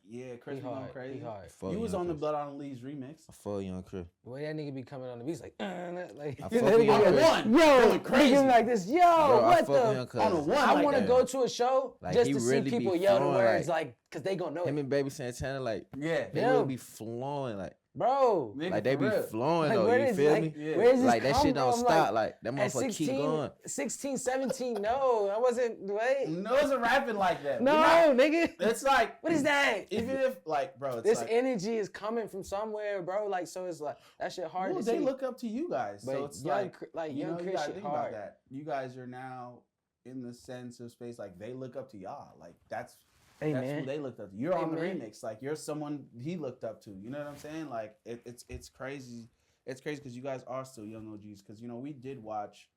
[SPEAKER 2] Yeah, Chris
[SPEAKER 3] He
[SPEAKER 2] be going
[SPEAKER 3] hard.
[SPEAKER 2] crazy.
[SPEAKER 3] He hard.
[SPEAKER 1] I fuck
[SPEAKER 2] You was
[SPEAKER 1] Young
[SPEAKER 2] on the
[SPEAKER 1] Chris.
[SPEAKER 2] Blood on Lee's remix.
[SPEAKER 1] I fuck Young Chris.
[SPEAKER 3] The way that nigga be coming on the beats, like,
[SPEAKER 1] I
[SPEAKER 3] like
[SPEAKER 1] fuck
[SPEAKER 3] that
[SPEAKER 1] with
[SPEAKER 3] nigga
[SPEAKER 1] Young
[SPEAKER 3] be
[SPEAKER 1] Chris.
[SPEAKER 3] like,
[SPEAKER 2] Going
[SPEAKER 3] yo,
[SPEAKER 2] crazy.
[SPEAKER 3] nigga be like this, yo,
[SPEAKER 1] Bro, I
[SPEAKER 3] what
[SPEAKER 1] fuck with
[SPEAKER 3] the?
[SPEAKER 1] Young Chris.
[SPEAKER 2] On a one
[SPEAKER 3] I
[SPEAKER 2] like
[SPEAKER 3] want to
[SPEAKER 2] that.
[SPEAKER 3] go to a show
[SPEAKER 1] Like,
[SPEAKER 3] just
[SPEAKER 1] he
[SPEAKER 3] to
[SPEAKER 1] really
[SPEAKER 3] see
[SPEAKER 1] be
[SPEAKER 3] people yell the
[SPEAKER 1] flowing,
[SPEAKER 3] words, like, cause they gonna know
[SPEAKER 1] Him
[SPEAKER 3] it,
[SPEAKER 1] and Baby Santana, like,
[SPEAKER 2] Yeah.
[SPEAKER 1] they
[SPEAKER 3] Yeah.
[SPEAKER 1] really be flowing, like
[SPEAKER 3] bro.
[SPEAKER 2] Nigga,
[SPEAKER 1] they
[SPEAKER 2] for
[SPEAKER 1] be
[SPEAKER 2] real.
[SPEAKER 1] flowing
[SPEAKER 3] Like,
[SPEAKER 1] though.
[SPEAKER 3] where
[SPEAKER 1] You
[SPEAKER 3] is-
[SPEAKER 1] feel
[SPEAKER 3] like,
[SPEAKER 1] me?
[SPEAKER 2] Yeah.
[SPEAKER 3] where does this
[SPEAKER 1] Like that
[SPEAKER 3] come
[SPEAKER 1] shit don't
[SPEAKER 3] from?
[SPEAKER 1] stop. Like that
[SPEAKER 3] At
[SPEAKER 1] motherfucker keep going.
[SPEAKER 3] 16, 17, no, I wasn't. Wait,
[SPEAKER 2] No, it's a rapping like that.
[SPEAKER 3] no,
[SPEAKER 2] We're not-
[SPEAKER 3] nigga.
[SPEAKER 2] It's like
[SPEAKER 3] What is that?
[SPEAKER 2] even if like, bro, it's
[SPEAKER 3] This
[SPEAKER 2] like
[SPEAKER 3] energy is coming from somewhere, bro. Like, so it's like that shit hard
[SPEAKER 2] well,
[SPEAKER 3] to
[SPEAKER 2] they
[SPEAKER 3] see.
[SPEAKER 2] look up to you guys.
[SPEAKER 3] But
[SPEAKER 2] So it's
[SPEAKER 3] young,
[SPEAKER 2] like you
[SPEAKER 3] young
[SPEAKER 2] know, you
[SPEAKER 3] Chris
[SPEAKER 2] gotta
[SPEAKER 3] shit
[SPEAKER 2] think
[SPEAKER 3] hard.
[SPEAKER 2] about that. You guys are now in the sense of space like they look up to y'all. Like that's
[SPEAKER 3] Hey
[SPEAKER 2] who
[SPEAKER 3] man,
[SPEAKER 2] they looked up to. You're on the
[SPEAKER 3] man.
[SPEAKER 2] remix. Like you're someone he looked up to. You know what I'm saying? Like it's crazy. It's crazy because you guys are still young OGs. Because you know we did watch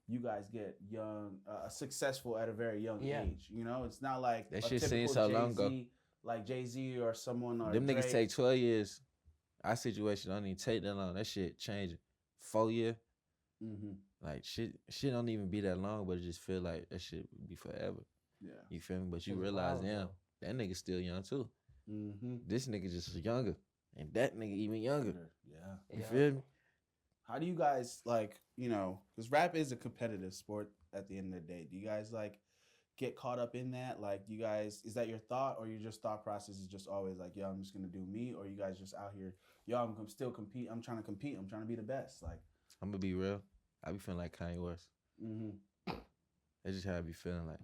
[SPEAKER 2] you guys get young, successful at a very young
[SPEAKER 3] Yeah.
[SPEAKER 2] age. You know, it's not like
[SPEAKER 1] That
[SPEAKER 2] a
[SPEAKER 1] shit seems
[SPEAKER 2] typical
[SPEAKER 1] so long ago.
[SPEAKER 2] Jay-Z, like Jay-Z or someone or
[SPEAKER 1] Them niggas
[SPEAKER 2] Drake.
[SPEAKER 1] take 12 years. Our situation don't even take that long. That shit changing. 4 year.
[SPEAKER 2] Mm-hmm.
[SPEAKER 1] Like shit don't even be that long, but it just feel like that shit would be forever.
[SPEAKER 2] Yeah.
[SPEAKER 1] You feel me? But you
[SPEAKER 3] It's
[SPEAKER 1] realize,
[SPEAKER 3] wild,
[SPEAKER 1] damn, that nigga still young too.
[SPEAKER 2] Mm-hmm.
[SPEAKER 1] This nigga just younger. And that nigga even younger.
[SPEAKER 2] Yeah.
[SPEAKER 1] You
[SPEAKER 3] Yeah.
[SPEAKER 1] feel me?
[SPEAKER 2] How do you guys like, you know, because rap is a competitive sport at the end of the day. Do you guys like get caught up in that? Like, do you guys, is that your thought or your just thought process is just always like, yo, I'm just going to do me? Or you guys just out here, yo, I'm still compete. I'm trying to compete. I'm trying to be the best. Like,
[SPEAKER 1] I'm gonna be real. I be feeling like Kanye West.
[SPEAKER 2] mm-hmm.
[SPEAKER 1] That's just how I be feeling like.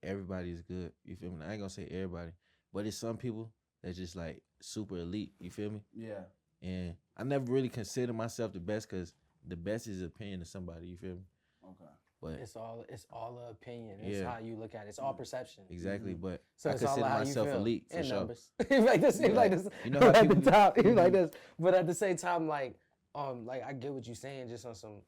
[SPEAKER 1] Everybody is good. You feel me? I ain't gonna say everybody, but it's some people that just like super elite. You feel me?
[SPEAKER 2] Yeah.
[SPEAKER 1] And I never really consider myself the best because the best is opinion of somebody. You feel me?
[SPEAKER 2] Okay.
[SPEAKER 1] But
[SPEAKER 3] It's all an opinion. It's
[SPEAKER 1] Yeah.
[SPEAKER 3] how you look at it. It's all perception.
[SPEAKER 1] exactly.
[SPEAKER 2] Mhm.
[SPEAKER 1] But
[SPEAKER 3] So
[SPEAKER 1] I
[SPEAKER 3] it's all
[SPEAKER 1] consider
[SPEAKER 3] how you
[SPEAKER 1] myself
[SPEAKER 3] feel.
[SPEAKER 1] elite for
[SPEAKER 3] in
[SPEAKER 1] sure.
[SPEAKER 3] numbers. He's like this. He's like this.
[SPEAKER 1] You know how
[SPEAKER 3] at the
[SPEAKER 1] people be-
[SPEAKER 3] top. He's like
[SPEAKER 2] Mhm.
[SPEAKER 3] this. But at the same time, like I get what you're saying. Just on some,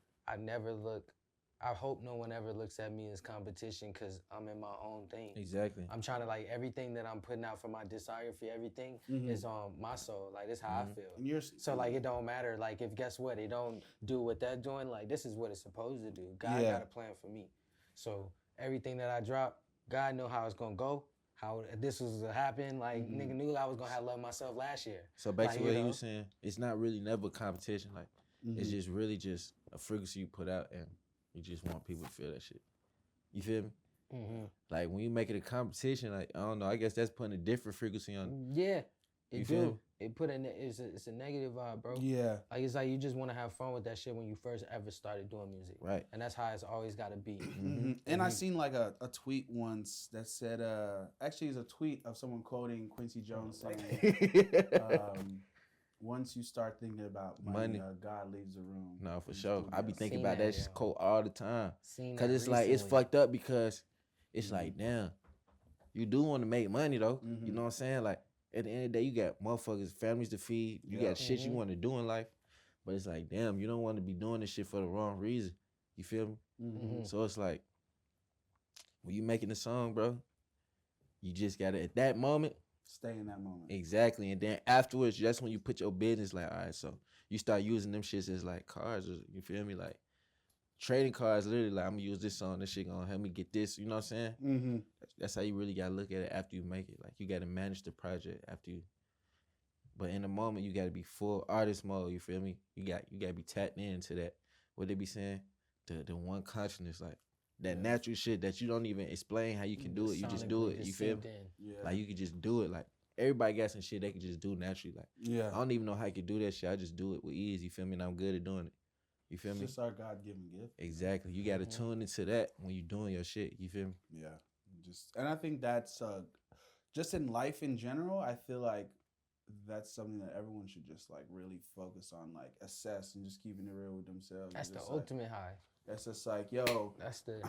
[SPEAKER 3] I hope no one ever looks at me as competition because I'm in my own thing.
[SPEAKER 1] Exactly.
[SPEAKER 3] I'm trying to like everything that I'm putting out for my discography. Everything
[SPEAKER 2] Mhm.
[SPEAKER 3] is on my soul. Like this how I
[SPEAKER 1] Mhm.
[SPEAKER 3] feel.
[SPEAKER 2] And you're
[SPEAKER 3] So like it don't matter. Like if guess what, they don't do what they're doing. Like this is what it's supposed to do. God
[SPEAKER 2] Yeah.
[SPEAKER 3] got a plan for me. So everything that I drop, God know how it's gonna go. How this was to happen. Like
[SPEAKER 2] Mhm.
[SPEAKER 3] nigga knew I was gonna have love myself last year.
[SPEAKER 1] So back
[SPEAKER 3] Like,
[SPEAKER 1] to
[SPEAKER 3] you
[SPEAKER 1] what he
[SPEAKER 3] know?
[SPEAKER 1] was saying, it's not really never competition. Like it's
[SPEAKER 2] Mhm.
[SPEAKER 1] just really just a frequency you put out, and you just want people to feel that shit. You feel me?
[SPEAKER 3] Mm-hmm.
[SPEAKER 1] Like when you make it a competition, like I don't know, I guess that's putting a different frequency on.
[SPEAKER 3] Yeah,
[SPEAKER 1] You
[SPEAKER 3] it
[SPEAKER 1] feel
[SPEAKER 3] do.
[SPEAKER 1] me?
[SPEAKER 3] It put in it's a negative vibe, bro.
[SPEAKER 2] Yeah.
[SPEAKER 3] Like it's like you just want to have fun with that shit when you first ever started doing music,
[SPEAKER 1] Right.
[SPEAKER 3] and that's how it's always got to be.
[SPEAKER 2] Mhm. And I
[SPEAKER 3] Mhm.
[SPEAKER 2] seen like a tweet once that said, actually it's a tweet of someone quoting Quincy Jones saying, once you start thinking about money,
[SPEAKER 1] Money.
[SPEAKER 2] God leaves the room.
[SPEAKER 1] No, for
[SPEAKER 2] in the
[SPEAKER 1] sure. I be
[SPEAKER 2] studio.
[SPEAKER 1] thinking
[SPEAKER 3] Seen
[SPEAKER 1] about
[SPEAKER 3] that,
[SPEAKER 1] that shit
[SPEAKER 3] yo.
[SPEAKER 1] quote all the time.
[SPEAKER 3] Seen
[SPEAKER 1] Cause
[SPEAKER 3] that
[SPEAKER 1] it's like it's
[SPEAKER 3] recently.
[SPEAKER 1] fucked up because it's like, damn, you do want to make money though.
[SPEAKER 2] Mhm.
[SPEAKER 1] You know what I'm saying? Like at the end of the day, you got motherfuckers, families to feed. You
[SPEAKER 2] Yeah.
[SPEAKER 1] got shit you
[SPEAKER 3] Mhm.
[SPEAKER 1] want to do in life. But it's like, damn, you don't want to be doing this shit for the wrong reason. You feel me?
[SPEAKER 2] Mhm.
[SPEAKER 1] So it's like, when you making a song, bro, you just gotta at that moment,
[SPEAKER 2] Stay in that moment.
[SPEAKER 1] exactly. And then afterwards, that's when you put your business like, all right, so you start using them shits as like cards. You feel me? Like trading cards, literally. Like I'm gonna use this song. This shit gonna help me get this. You know what I'm saying?
[SPEAKER 2] Mm-hmm.
[SPEAKER 1] That's how you really gotta look at it after you make it. Like you gotta manage the project after you. But in the moment, you gotta be full artist mode. You feel me? You gotta be tapped into that. What they be saying? The one consciousness. Like that natural shit that you don't even explain how you can do it. You just do it. You feel me?
[SPEAKER 2] Yeah.
[SPEAKER 1] Like you can just do it. Like everybody got some shit they can just do naturally. Like
[SPEAKER 2] Yeah.
[SPEAKER 1] I don't even know how I can do that shit. I just do it with ease. You feel me? And I'm good at doing it. You feel
[SPEAKER 2] It's
[SPEAKER 1] me?
[SPEAKER 2] just our God-given gift.
[SPEAKER 1] Exactly. You got to tune into that when you doing your shit. You feel me?
[SPEAKER 2] Yeah. And I think that's just in life in general. I feel like that's something that everyone should just like really focus on, like assess and just keeping it real with themselves.
[SPEAKER 3] That's the
[SPEAKER 2] Just
[SPEAKER 3] ultimate high.
[SPEAKER 2] That's just like, yo,
[SPEAKER 3] That's the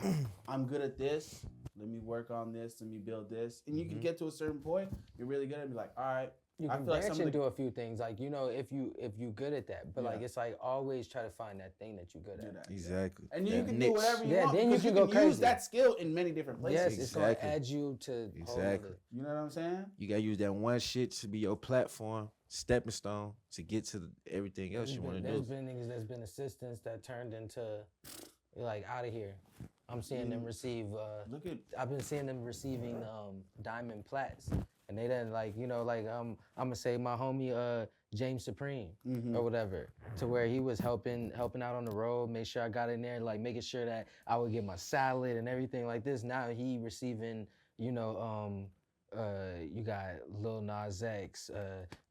[SPEAKER 2] I'm good at this. Let me work on this. Let me build this. And you can get to a certain point, you're really good at it, be like, all right.
[SPEAKER 3] you
[SPEAKER 2] I
[SPEAKER 3] can
[SPEAKER 2] feel like
[SPEAKER 3] branch
[SPEAKER 2] some of
[SPEAKER 3] and
[SPEAKER 2] the-
[SPEAKER 3] do a few things. Like, you know, if you good at that. But like
[SPEAKER 2] Yeah.
[SPEAKER 3] it's like always try to find that thing that you're good
[SPEAKER 2] do
[SPEAKER 3] at.
[SPEAKER 2] that.
[SPEAKER 1] Exactly.
[SPEAKER 2] And you
[SPEAKER 1] That
[SPEAKER 2] can
[SPEAKER 1] niche.
[SPEAKER 2] do whatever you
[SPEAKER 3] Yeah,
[SPEAKER 2] want.
[SPEAKER 3] then you
[SPEAKER 2] because
[SPEAKER 3] can go
[SPEAKER 2] use
[SPEAKER 3] crazy.
[SPEAKER 2] that skill in many different places.
[SPEAKER 3] Yes, it's gonna
[SPEAKER 1] Exactly.
[SPEAKER 3] add you to
[SPEAKER 1] Exactly.
[SPEAKER 2] You know what I'm saying?
[SPEAKER 1] You got to use that one shit to be your platform, stepping stone to get to everything else you want to
[SPEAKER 3] There's
[SPEAKER 1] do.
[SPEAKER 3] been niggas that's been assistants that turned into like out of here. I'm seeing them receive.
[SPEAKER 2] Look at
[SPEAKER 3] I've been seeing them receiving diamond plats, and they done like you know like I'm gonna say my homie James Supreme or whatever, to where he was helping out on the road, make sure I got in there, like making sure that I would get my salad and everything like this. Now he receiving you know you got Lil Nas X,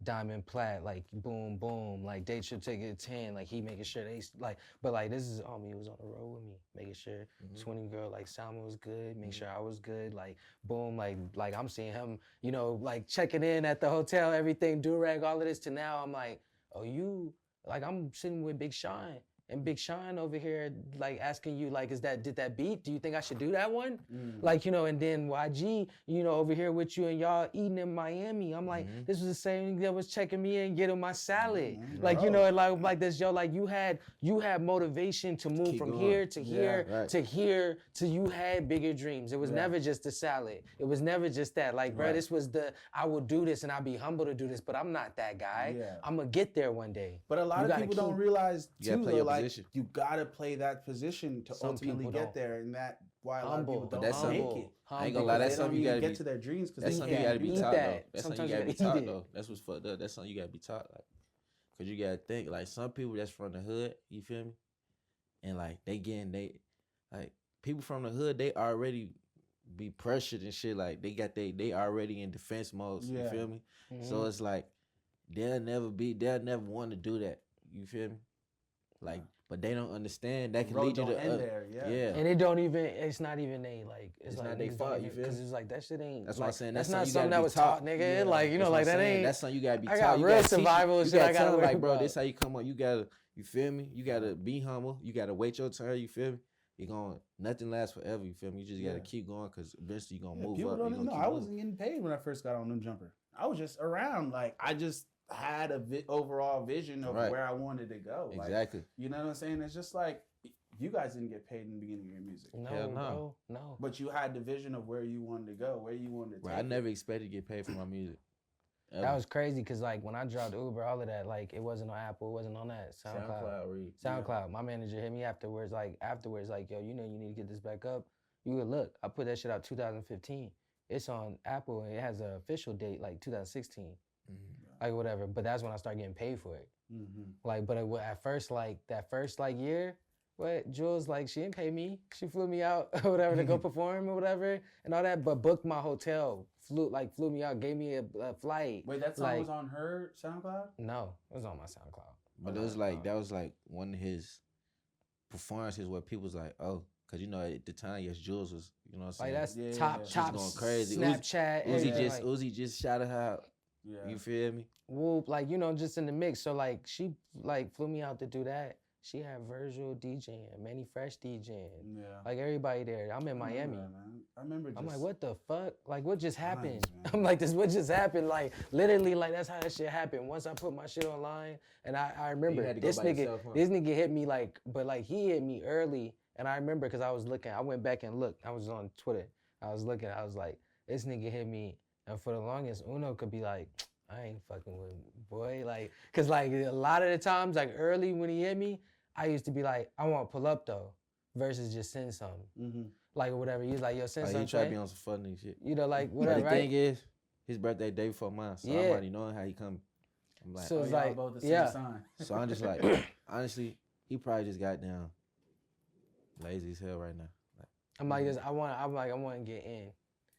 [SPEAKER 3] Diamond Plat, like boom, boom, like Day Trip Ticket 10, like he making sure they like, but like this is homie who was on the road with me, making sure 20 girl like Salma was good, make sure I was good, like boom, like I'm seeing him, you know, like checking in at the hotel, everything, do-rag, all of this to now I'm like, oh you, like I'm sitting with Big Sean. And Big Sean over here, like asking you, like, did that beat? Do you think I should do that one? Like, you know, and then YG, you know, over here with you and y'all eating in Miami. I'm like, this was the same that was checking me in, getting my salad. Like, you know, and like this, yo, like you had motivation to move
[SPEAKER 1] Keep
[SPEAKER 3] from
[SPEAKER 1] going.
[SPEAKER 3] here to here
[SPEAKER 1] right.
[SPEAKER 3] to here to you had bigger dreams. It was never just the salad. It was never just that. Like, bro, this was I will do this and I'll be humble to do this, but I'm not that guy.
[SPEAKER 2] Yeah.
[SPEAKER 3] I'm gonna get there one day.
[SPEAKER 2] But a lot
[SPEAKER 3] You
[SPEAKER 2] of
[SPEAKER 3] gotta
[SPEAKER 2] people don't
[SPEAKER 3] keep-
[SPEAKER 2] realize
[SPEAKER 1] You gotta
[SPEAKER 2] too,
[SPEAKER 1] play
[SPEAKER 2] though,
[SPEAKER 1] your
[SPEAKER 2] like
[SPEAKER 1] position.
[SPEAKER 2] you gotta play that position to
[SPEAKER 3] Some
[SPEAKER 2] ultimately
[SPEAKER 3] people
[SPEAKER 2] get
[SPEAKER 3] don't.
[SPEAKER 2] there, and that why a lot
[SPEAKER 3] Humble.
[SPEAKER 2] of people
[SPEAKER 3] But
[SPEAKER 2] don't
[SPEAKER 1] that's
[SPEAKER 2] make
[SPEAKER 1] humble.
[SPEAKER 2] it.
[SPEAKER 1] I ain't gonna lie,
[SPEAKER 2] Because
[SPEAKER 1] that's
[SPEAKER 2] they don't
[SPEAKER 1] something you
[SPEAKER 2] even
[SPEAKER 1] gotta
[SPEAKER 2] get
[SPEAKER 1] be.
[SPEAKER 2] to their dreams because
[SPEAKER 1] That's
[SPEAKER 2] they
[SPEAKER 1] something you
[SPEAKER 2] can't
[SPEAKER 1] gotta be
[SPEAKER 2] do
[SPEAKER 3] eat
[SPEAKER 1] taught
[SPEAKER 3] that.
[SPEAKER 1] though. That's something
[SPEAKER 3] Sometimes
[SPEAKER 1] you
[SPEAKER 3] you
[SPEAKER 1] gotta be
[SPEAKER 3] gotta eat
[SPEAKER 1] taught
[SPEAKER 3] it.
[SPEAKER 1] though. That's what's fucked up. That's something you gotta be taught. Like, cause you gotta think like some people that's from the hood. You feel me? And like they like people from the hood. They already be pressured and shit. Like they already in defense mode. You
[SPEAKER 2] Yeah.
[SPEAKER 1] feel me? So it's like they'll never want to do that. You feel me? Like, but they don't understand that can
[SPEAKER 2] Road
[SPEAKER 1] lead you
[SPEAKER 2] don't
[SPEAKER 1] to
[SPEAKER 2] end there, yeah.
[SPEAKER 3] And it's not even they like
[SPEAKER 1] It's
[SPEAKER 3] like
[SPEAKER 1] not they
[SPEAKER 3] niggas
[SPEAKER 1] fault,
[SPEAKER 3] don't
[SPEAKER 1] you
[SPEAKER 3] even-
[SPEAKER 1] feel
[SPEAKER 3] Cause
[SPEAKER 1] me?
[SPEAKER 3] it's like that shit ain't.
[SPEAKER 1] That's what I'm
[SPEAKER 3] like,
[SPEAKER 1] saying.
[SPEAKER 3] That's
[SPEAKER 1] That's
[SPEAKER 3] not
[SPEAKER 1] something
[SPEAKER 3] something
[SPEAKER 1] you
[SPEAKER 3] that
[SPEAKER 1] gotta
[SPEAKER 3] was
[SPEAKER 1] be taught.
[SPEAKER 3] taught, nigga.
[SPEAKER 2] Yeah.
[SPEAKER 3] Like you know,
[SPEAKER 1] That's what
[SPEAKER 3] like
[SPEAKER 1] I'm
[SPEAKER 3] that
[SPEAKER 1] saying.
[SPEAKER 3] ain't.
[SPEAKER 1] That's something you gotta be
[SPEAKER 3] I
[SPEAKER 1] taught.
[SPEAKER 3] got
[SPEAKER 1] You
[SPEAKER 3] real
[SPEAKER 1] gotta teach-
[SPEAKER 3] survival
[SPEAKER 1] you
[SPEAKER 3] shit
[SPEAKER 1] gotta
[SPEAKER 3] I gotta
[SPEAKER 1] tell them
[SPEAKER 3] worry
[SPEAKER 1] like, bro,
[SPEAKER 3] about.
[SPEAKER 1] this how you come up. You gotta, you feel me? You gotta be humble. You gotta wait your turn. You feel me? Nothing lasts forever. You feel me? You just gotta keep going because eventually you gonna move
[SPEAKER 2] People
[SPEAKER 1] up.
[SPEAKER 2] don't
[SPEAKER 1] You
[SPEAKER 2] even
[SPEAKER 1] gonna
[SPEAKER 2] know.
[SPEAKER 1] keep
[SPEAKER 2] I
[SPEAKER 1] moving.
[SPEAKER 2] wasn't getting paid when I first got on New Jumper. I was just around. Like I just had a overall vision of
[SPEAKER 1] Right.
[SPEAKER 2] where I wanted to go. Like,
[SPEAKER 1] Exactly.
[SPEAKER 2] you know what I'm saying? It's just like you guys didn't get paid in the beginning of your music,
[SPEAKER 3] No,
[SPEAKER 1] Hell no.
[SPEAKER 3] bro, no.
[SPEAKER 2] but you had the vision of where you wanted to go, where you wanted to
[SPEAKER 1] Bro,
[SPEAKER 2] take
[SPEAKER 1] I
[SPEAKER 2] it.
[SPEAKER 1] never expected to get paid for my music.
[SPEAKER 3] That
[SPEAKER 1] Ever.
[SPEAKER 3] was crazy because like when I dropped Uber, all of that, like it wasn't on Apple, it wasn't on that SoundCloud.
[SPEAKER 1] read.
[SPEAKER 3] SoundCloud. My manager hit me afterwards, like yo, you know you need to get this back up. You would look. I put that shit out 2015. It's on Apple and it has an official date like 2016, like whatever. But that's when I started getting paid for it. Like, but at first, like that first like year, what Jules like she didn't pay me. She flew me out or whatever to go perform or whatever and all that, but booked my hotel. Flew me out, gave me a flight.
[SPEAKER 2] Wait, that song
[SPEAKER 3] like,
[SPEAKER 2] was on her SoundCloud?
[SPEAKER 3] No, it was on my SoundCloud.
[SPEAKER 1] But it was like that was like one of his performances where people was like, oh, cause you know at the time, yes, Jules was, you know what I'm
[SPEAKER 3] Like
[SPEAKER 1] saying?
[SPEAKER 3] that's
[SPEAKER 2] Yeah,
[SPEAKER 3] top
[SPEAKER 2] yeah.
[SPEAKER 3] top
[SPEAKER 1] She's going crazy.
[SPEAKER 3] Snapchat.
[SPEAKER 1] Uzi
[SPEAKER 3] everything,
[SPEAKER 1] just
[SPEAKER 3] like,
[SPEAKER 1] Uzi just shouted her out.
[SPEAKER 2] Yeah.
[SPEAKER 1] You feel me?
[SPEAKER 3] Whoop, like you know, just in the mix. So like she like flew me out to do that. She had Virgil DJing, Manny Fresh DJing,
[SPEAKER 2] Yeah.
[SPEAKER 3] like everybody there. I'm in Miami.
[SPEAKER 2] I remember just,
[SPEAKER 3] I'm like, what the fuck? Like, what just happened?
[SPEAKER 2] man.
[SPEAKER 3] I'm like, what just happened? Like, literally, like, that's how that shit happened. Once I put my shit online, and I remember
[SPEAKER 1] had to go
[SPEAKER 3] this
[SPEAKER 1] by
[SPEAKER 3] nigga,
[SPEAKER 1] yourself, huh?
[SPEAKER 3] this nigga hit me like, but like he hit me early, and I remember because I was looking, I went back and looked. I was on Twitter. I was looking. I was like, this nigga hit me, and for the longest, Uno could be like, I ain't fucking with him, boy, like, cause like a lot of the times, like early when he hit me, I used to be like, I want to pull up though, versus just send something. Like or whatever. He's like, yo, send
[SPEAKER 1] Like,
[SPEAKER 3] something.
[SPEAKER 1] he tried to be on some funny shit.
[SPEAKER 3] You know, like
[SPEAKER 1] But
[SPEAKER 3] whatever,
[SPEAKER 1] the
[SPEAKER 3] right?
[SPEAKER 1] thing is, his birthday day before mine, so I'm
[SPEAKER 3] Yeah.
[SPEAKER 1] already knowing how he come. I'm like,
[SPEAKER 3] So it's
[SPEAKER 2] y'all
[SPEAKER 3] like,
[SPEAKER 2] both the same
[SPEAKER 3] yeah.
[SPEAKER 2] sign.
[SPEAKER 1] so I'm just like, honestly, he probably just got down lazy as hell right now. Like,
[SPEAKER 3] I'm like, I want to get in.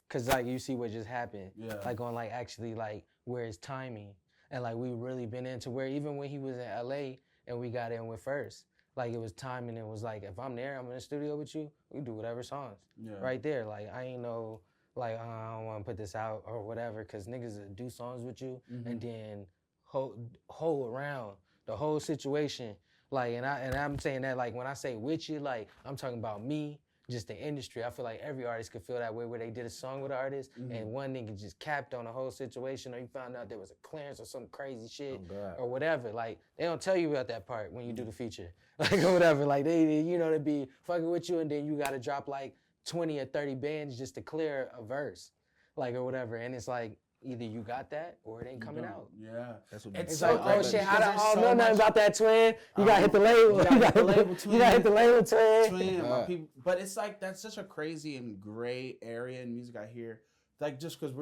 [SPEAKER 3] Cause like you see what just happened.
[SPEAKER 2] Yeah.
[SPEAKER 3] Like on like actually like where it's timing. And like we really been into where even when he was in LA and we got in with first, like it was timing. It was like, if I'm there, I'm in the studio with you, we do whatever songs.
[SPEAKER 2] Yeah.
[SPEAKER 3] Right there. Like I ain't know, like I don't want to put this out or whatever, cause niggas will do songs with you and then hold around the whole situation. Like, and I'm saying that like when I say with you, like I'm talking about me, just the industry. I feel like every artist could feel that way where they did a song with an artist and one nigga just capped on the whole situation, or you found out there was a clearance or some crazy shit or whatever. Like they don't tell you about that part when you do the feature, like or whatever. Like they you know, they be fucking with you and then you gotta drop like 20 or 30 bands just to clear a verse, like or whatever. And it's like either you got that or it ain't coming out.
[SPEAKER 2] Yeah,
[SPEAKER 1] that's what
[SPEAKER 2] it's
[SPEAKER 3] It's
[SPEAKER 2] so
[SPEAKER 3] like, oh
[SPEAKER 2] great
[SPEAKER 3] shit,
[SPEAKER 2] because
[SPEAKER 3] I don't
[SPEAKER 2] there's so
[SPEAKER 3] know nothing
[SPEAKER 2] much-
[SPEAKER 3] about that, twin. You gotta hit the label.
[SPEAKER 2] You gotta hit the label, twin.
[SPEAKER 3] You gotta hit the label, twin.
[SPEAKER 2] my people, but it's like that's such a crazy and gray area in music. I hear like just because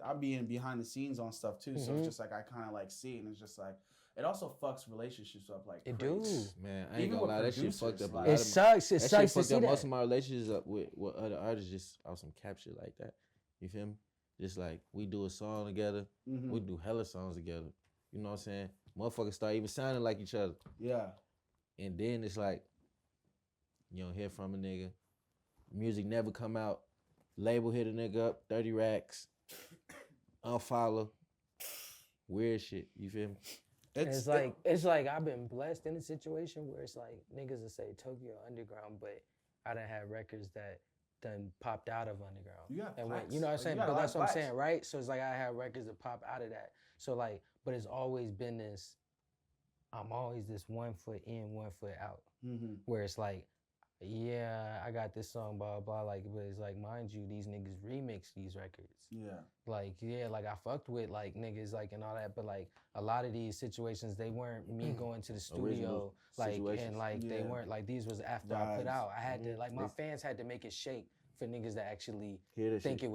[SPEAKER 2] I be in behind the scenes on stuff too, so it's just like I kind of like see it, and it's just like it also fucks relationships up like
[SPEAKER 3] It
[SPEAKER 2] crazy.
[SPEAKER 3] do.
[SPEAKER 1] Man, I ain't
[SPEAKER 2] Even
[SPEAKER 1] gonna
[SPEAKER 2] with
[SPEAKER 1] lie, that shit fucked
[SPEAKER 2] producers,
[SPEAKER 1] up a
[SPEAKER 2] like-
[SPEAKER 1] lot
[SPEAKER 3] It
[SPEAKER 1] of
[SPEAKER 3] sucks. It
[SPEAKER 1] that shit
[SPEAKER 3] sucks to
[SPEAKER 1] fucked
[SPEAKER 3] see
[SPEAKER 1] up
[SPEAKER 3] that.
[SPEAKER 1] most of my relationships up with other artists just on some cap shit like that. You feel me? Just like we do a song together, we do hella songs together. You know what I'm saying? Motherfuckers start even sounding like each other.
[SPEAKER 2] Yeah,
[SPEAKER 1] And then it's like, you don't hear from a nigga. Music never come out. Label hit a nigga up, 30 racks. Unfollow. Weird shit. You feel me?
[SPEAKER 3] It's like I've been blessed in a situation where it's like niggas will say Tokyo Underground, but I done had records that done popped out of underground.
[SPEAKER 2] You got
[SPEAKER 3] and
[SPEAKER 2] plaques.
[SPEAKER 3] you know what I'm
[SPEAKER 2] Like,
[SPEAKER 3] saying?
[SPEAKER 2] you got a
[SPEAKER 3] But
[SPEAKER 2] lot
[SPEAKER 3] that's
[SPEAKER 2] of
[SPEAKER 3] what I'm
[SPEAKER 2] plaques.
[SPEAKER 3] saying, right? So it's like I have records that pop out of that. So like, but it's always been this, I'm always this 1 foot in, 1 foot out. Where it's like, yeah, I got this song, blah, blah, like, but it's like, mind you, these niggas remix these records.
[SPEAKER 2] yeah.
[SPEAKER 3] Like, yeah, like I fucked with like niggas like and all that, but like a lot of these situations, they weren't me going to the studio,
[SPEAKER 1] Original
[SPEAKER 3] like,
[SPEAKER 1] situations.
[SPEAKER 3] and like they
[SPEAKER 2] Yeah.
[SPEAKER 3] weren't like these was after I put
[SPEAKER 2] Vibes.
[SPEAKER 3] out. I had to like my fans had to make it shake for niggas to actually
[SPEAKER 1] Hear that
[SPEAKER 3] think
[SPEAKER 1] shit.
[SPEAKER 3] it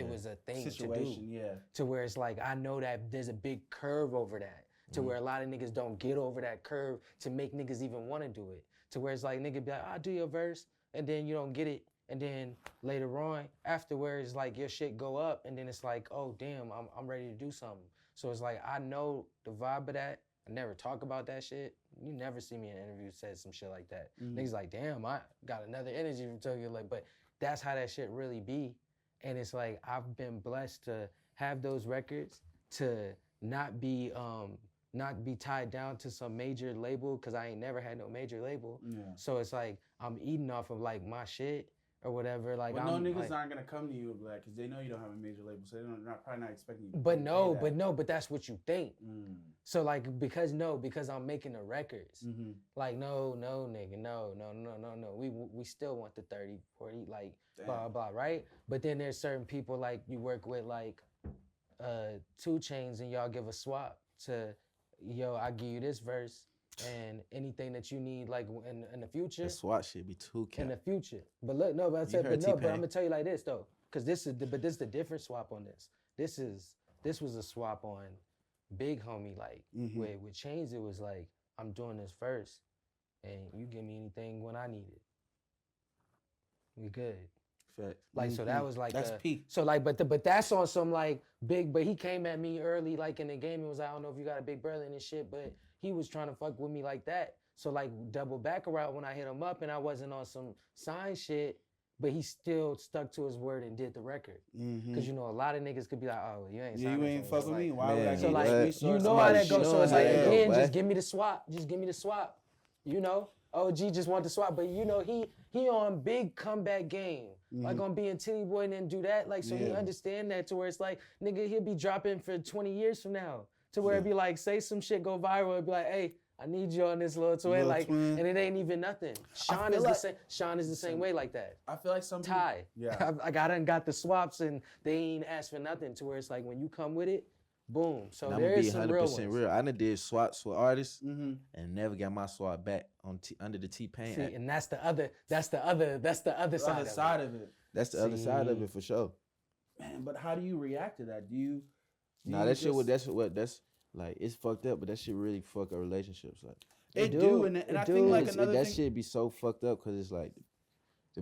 [SPEAKER 3] was a thing
[SPEAKER 2] Situation,
[SPEAKER 3] to do.
[SPEAKER 2] yeah.
[SPEAKER 3] To where it's like I know that there's a big curve over that. To where a lot of niggas don't get over that curve to make niggas even want to do it. To where it's like nigga be like, I'll do your verse, and then you don't get it. And then later on, afterwards, like your shit go up, and then it's like, oh damn, I'm ready to do something. So it's like I know the vibe of that. I never talk about that shit. You never see me in an interview said some shit like that. Niggas like, damn, I got another energy from Tokyo. Like, but that's how that shit really be. And it's like I've been blessed to have those records, to not be tied down to some major label, because I ain't never had no major label.
[SPEAKER 2] Yeah.
[SPEAKER 3] So it's like I'm eating off of like my shit or whatever. Like
[SPEAKER 2] But
[SPEAKER 3] I'm
[SPEAKER 2] no niggas
[SPEAKER 3] like,
[SPEAKER 2] aren't gonna come to you like because they know you don't have a major label, so they're probably not expecting you. To
[SPEAKER 3] but
[SPEAKER 2] pay
[SPEAKER 3] no,
[SPEAKER 2] that.
[SPEAKER 3] but that's what you think. So like because I'm making the records. Like no nigga, no. We still want the 30, 40, like blah blah, right? But then there's certain people like you work with like 2 Chainz and y'all give a swap to, yo, I give you this verse and anything that you need like in the future.
[SPEAKER 1] That SWAT shit be too
[SPEAKER 3] In the
[SPEAKER 1] cap.
[SPEAKER 3] future. But look, no, but I said,
[SPEAKER 1] heard
[SPEAKER 3] but I'm
[SPEAKER 1] T-Pain.
[SPEAKER 3] gonna tell you like this though, because this is the different swap on this. This was a swap on Big Homie, like with Chainz. It was like, I'm doing this first, and you give me anything when I need it. We good.
[SPEAKER 1] Facts.
[SPEAKER 3] Like so that was like
[SPEAKER 2] That's peak.
[SPEAKER 3] So like but that's on some like big, but he came at me early like in the game and was like, I don't know if you got a big brother and this shit, but he was trying to fuck with me like that. So like double back around when I hit him up and I wasn't on some sign shit, but he still stuck to his word and did the record. Cause you know a lot of niggas could be like, oh, you ain't
[SPEAKER 2] Yeah,
[SPEAKER 3] signing
[SPEAKER 2] you ain't
[SPEAKER 3] for
[SPEAKER 2] fuck with me. Why would I
[SPEAKER 1] man,
[SPEAKER 2] give
[SPEAKER 3] So
[SPEAKER 2] you
[SPEAKER 3] like
[SPEAKER 2] this
[SPEAKER 1] what?
[SPEAKER 3] you
[SPEAKER 2] resource?
[SPEAKER 3] know how that
[SPEAKER 1] Somebody
[SPEAKER 3] goes. So it's
[SPEAKER 1] showing
[SPEAKER 3] like
[SPEAKER 1] how that
[SPEAKER 3] again,
[SPEAKER 1] go,
[SPEAKER 3] just
[SPEAKER 1] boy.
[SPEAKER 3] give me the swap. Just give me the swap. You know? OG just want the swap. But you know, he on big comeback game. Like on being Titty Boy and then do that. Like so he understand that to where it's like, nigga, he'll be dropping for 20 years from now. To where it'd be like, say some shit go viral, it'd be like, hey, I need you on this little twin.
[SPEAKER 2] Little
[SPEAKER 3] Like
[SPEAKER 2] twin.
[SPEAKER 3] and it ain't even nothing. Sean
[SPEAKER 2] feel
[SPEAKER 3] is
[SPEAKER 2] like-
[SPEAKER 3] the same. Sean is the same way like that.
[SPEAKER 2] I feel like some people-
[SPEAKER 3] Ty.
[SPEAKER 2] Yeah.
[SPEAKER 3] I done got the swaps and they ain't asked for nothing to where it's like when you come with it, boom. So
[SPEAKER 1] I'm
[SPEAKER 3] there
[SPEAKER 1] gonna be
[SPEAKER 3] is some real
[SPEAKER 1] 100%
[SPEAKER 3] ones.
[SPEAKER 1] real. I done did swaps with artists and never got my swap back on under the T-Pain
[SPEAKER 3] See,
[SPEAKER 1] Act.
[SPEAKER 3] and that's the other side.
[SPEAKER 2] Other side of it.
[SPEAKER 1] That's the other side of it for sure.
[SPEAKER 2] Man, but how do you react to that? Do you
[SPEAKER 1] Nah, that shit. That's like it's fucked up, but that shit really fuck up relationships. Like
[SPEAKER 2] It
[SPEAKER 3] do.
[SPEAKER 2] do, and
[SPEAKER 3] It
[SPEAKER 2] I
[SPEAKER 3] do.
[SPEAKER 2] think like
[SPEAKER 1] it's-
[SPEAKER 2] another
[SPEAKER 1] that
[SPEAKER 2] thing.
[SPEAKER 1] shit be so fucked up because it's like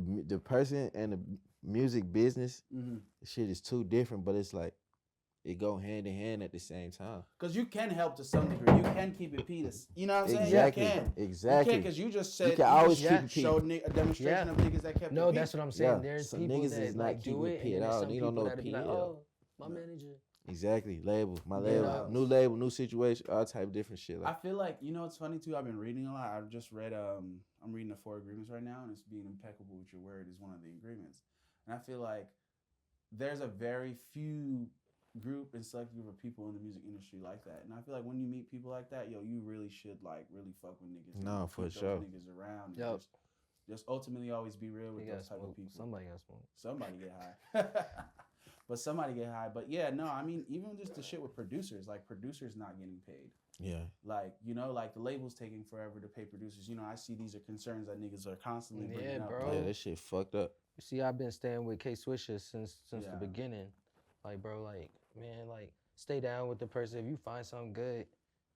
[SPEAKER 1] the person and the music business shit is too different, but it's like it go hand in hand at the same time.
[SPEAKER 2] Because you can help to some degree. You can keep it penis. You know what I'm saying?
[SPEAKER 1] Exactly.
[SPEAKER 2] You can.
[SPEAKER 1] Exactly.
[SPEAKER 2] Because you just said
[SPEAKER 1] You can always
[SPEAKER 2] just
[SPEAKER 1] keep it P.
[SPEAKER 2] showed a demonstration of niggas that kept
[SPEAKER 3] No,
[SPEAKER 2] it
[SPEAKER 3] that's
[SPEAKER 2] P.
[SPEAKER 3] what I'm saying.
[SPEAKER 1] Yeah,
[SPEAKER 3] There's
[SPEAKER 1] some
[SPEAKER 3] people
[SPEAKER 1] niggas
[SPEAKER 3] that
[SPEAKER 1] is not
[SPEAKER 3] like do
[SPEAKER 1] keeping
[SPEAKER 3] it,
[SPEAKER 1] P
[SPEAKER 3] and
[SPEAKER 1] at
[SPEAKER 3] then there's
[SPEAKER 1] all.
[SPEAKER 3] some
[SPEAKER 1] They don't
[SPEAKER 3] people
[SPEAKER 1] know
[SPEAKER 3] that'll be
[SPEAKER 1] P
[SPEAKER 3] like,
[SPEAKER 1] at all.
[SPEAKER 3] oh, my manager.
[SPEAKER 1] Exactly. Label. My
[SPEAKER 2] Yeah.
[SPEAKER 1] label. New label, new situation, all type of different shit.
[SPEAKER 2] I
[SPEAKER 1] Like,
[SPEAKER 2] feel like, you know, it's funny too. I've been reading a lot. I've just read, I'm reading the 4 agreements right now, and it's being impeccable with your word is one of the agreements. And I feel like there's a very few group and select group of people in the music industry like that. And I feel like when you meet people like that, yo, you really should like really fuck with niggas. and
[SPEAKER 1] No, for
[SPEAKER 2] keep
[SPEAKER 1] sure.
[SPEAKER 2] Those niggas around. And
[SPEAKER 3] Yep.
[SPEAKER 2] just ultimately always be real with
[SPEAKER 3] They got
[SPEAKER 2] those type of
[SPEAKER 3] smoke.
[SPEAKER 2] people.
[SPEAKER 3] Somebody got smoke.
[SPEAKER 2] Somebody get high. But somebody get high. But yeah, no, I mean, even just the shit with producers, like producers not getting paid.
[SPEAKER 1] yeah.
[SPEAKER 2] Like, you know, like the labels taking forever to pay producers. You know, I see these are concerns that niggas are constantly bringing
[SPEAKER 3] Yeah,
[SPEAKER 2] up.
[SPEAKER 3] bro.
[SPEAKER 1] Yeah, that shit fucked up.
[SPEAKER 3] You see, I've been staying with K Swisher since
[SPEAKER 2] Yeah.
[SPEAKER 3] the beginning. Like, bro, like, man, like, stay down with the person. If you find something good,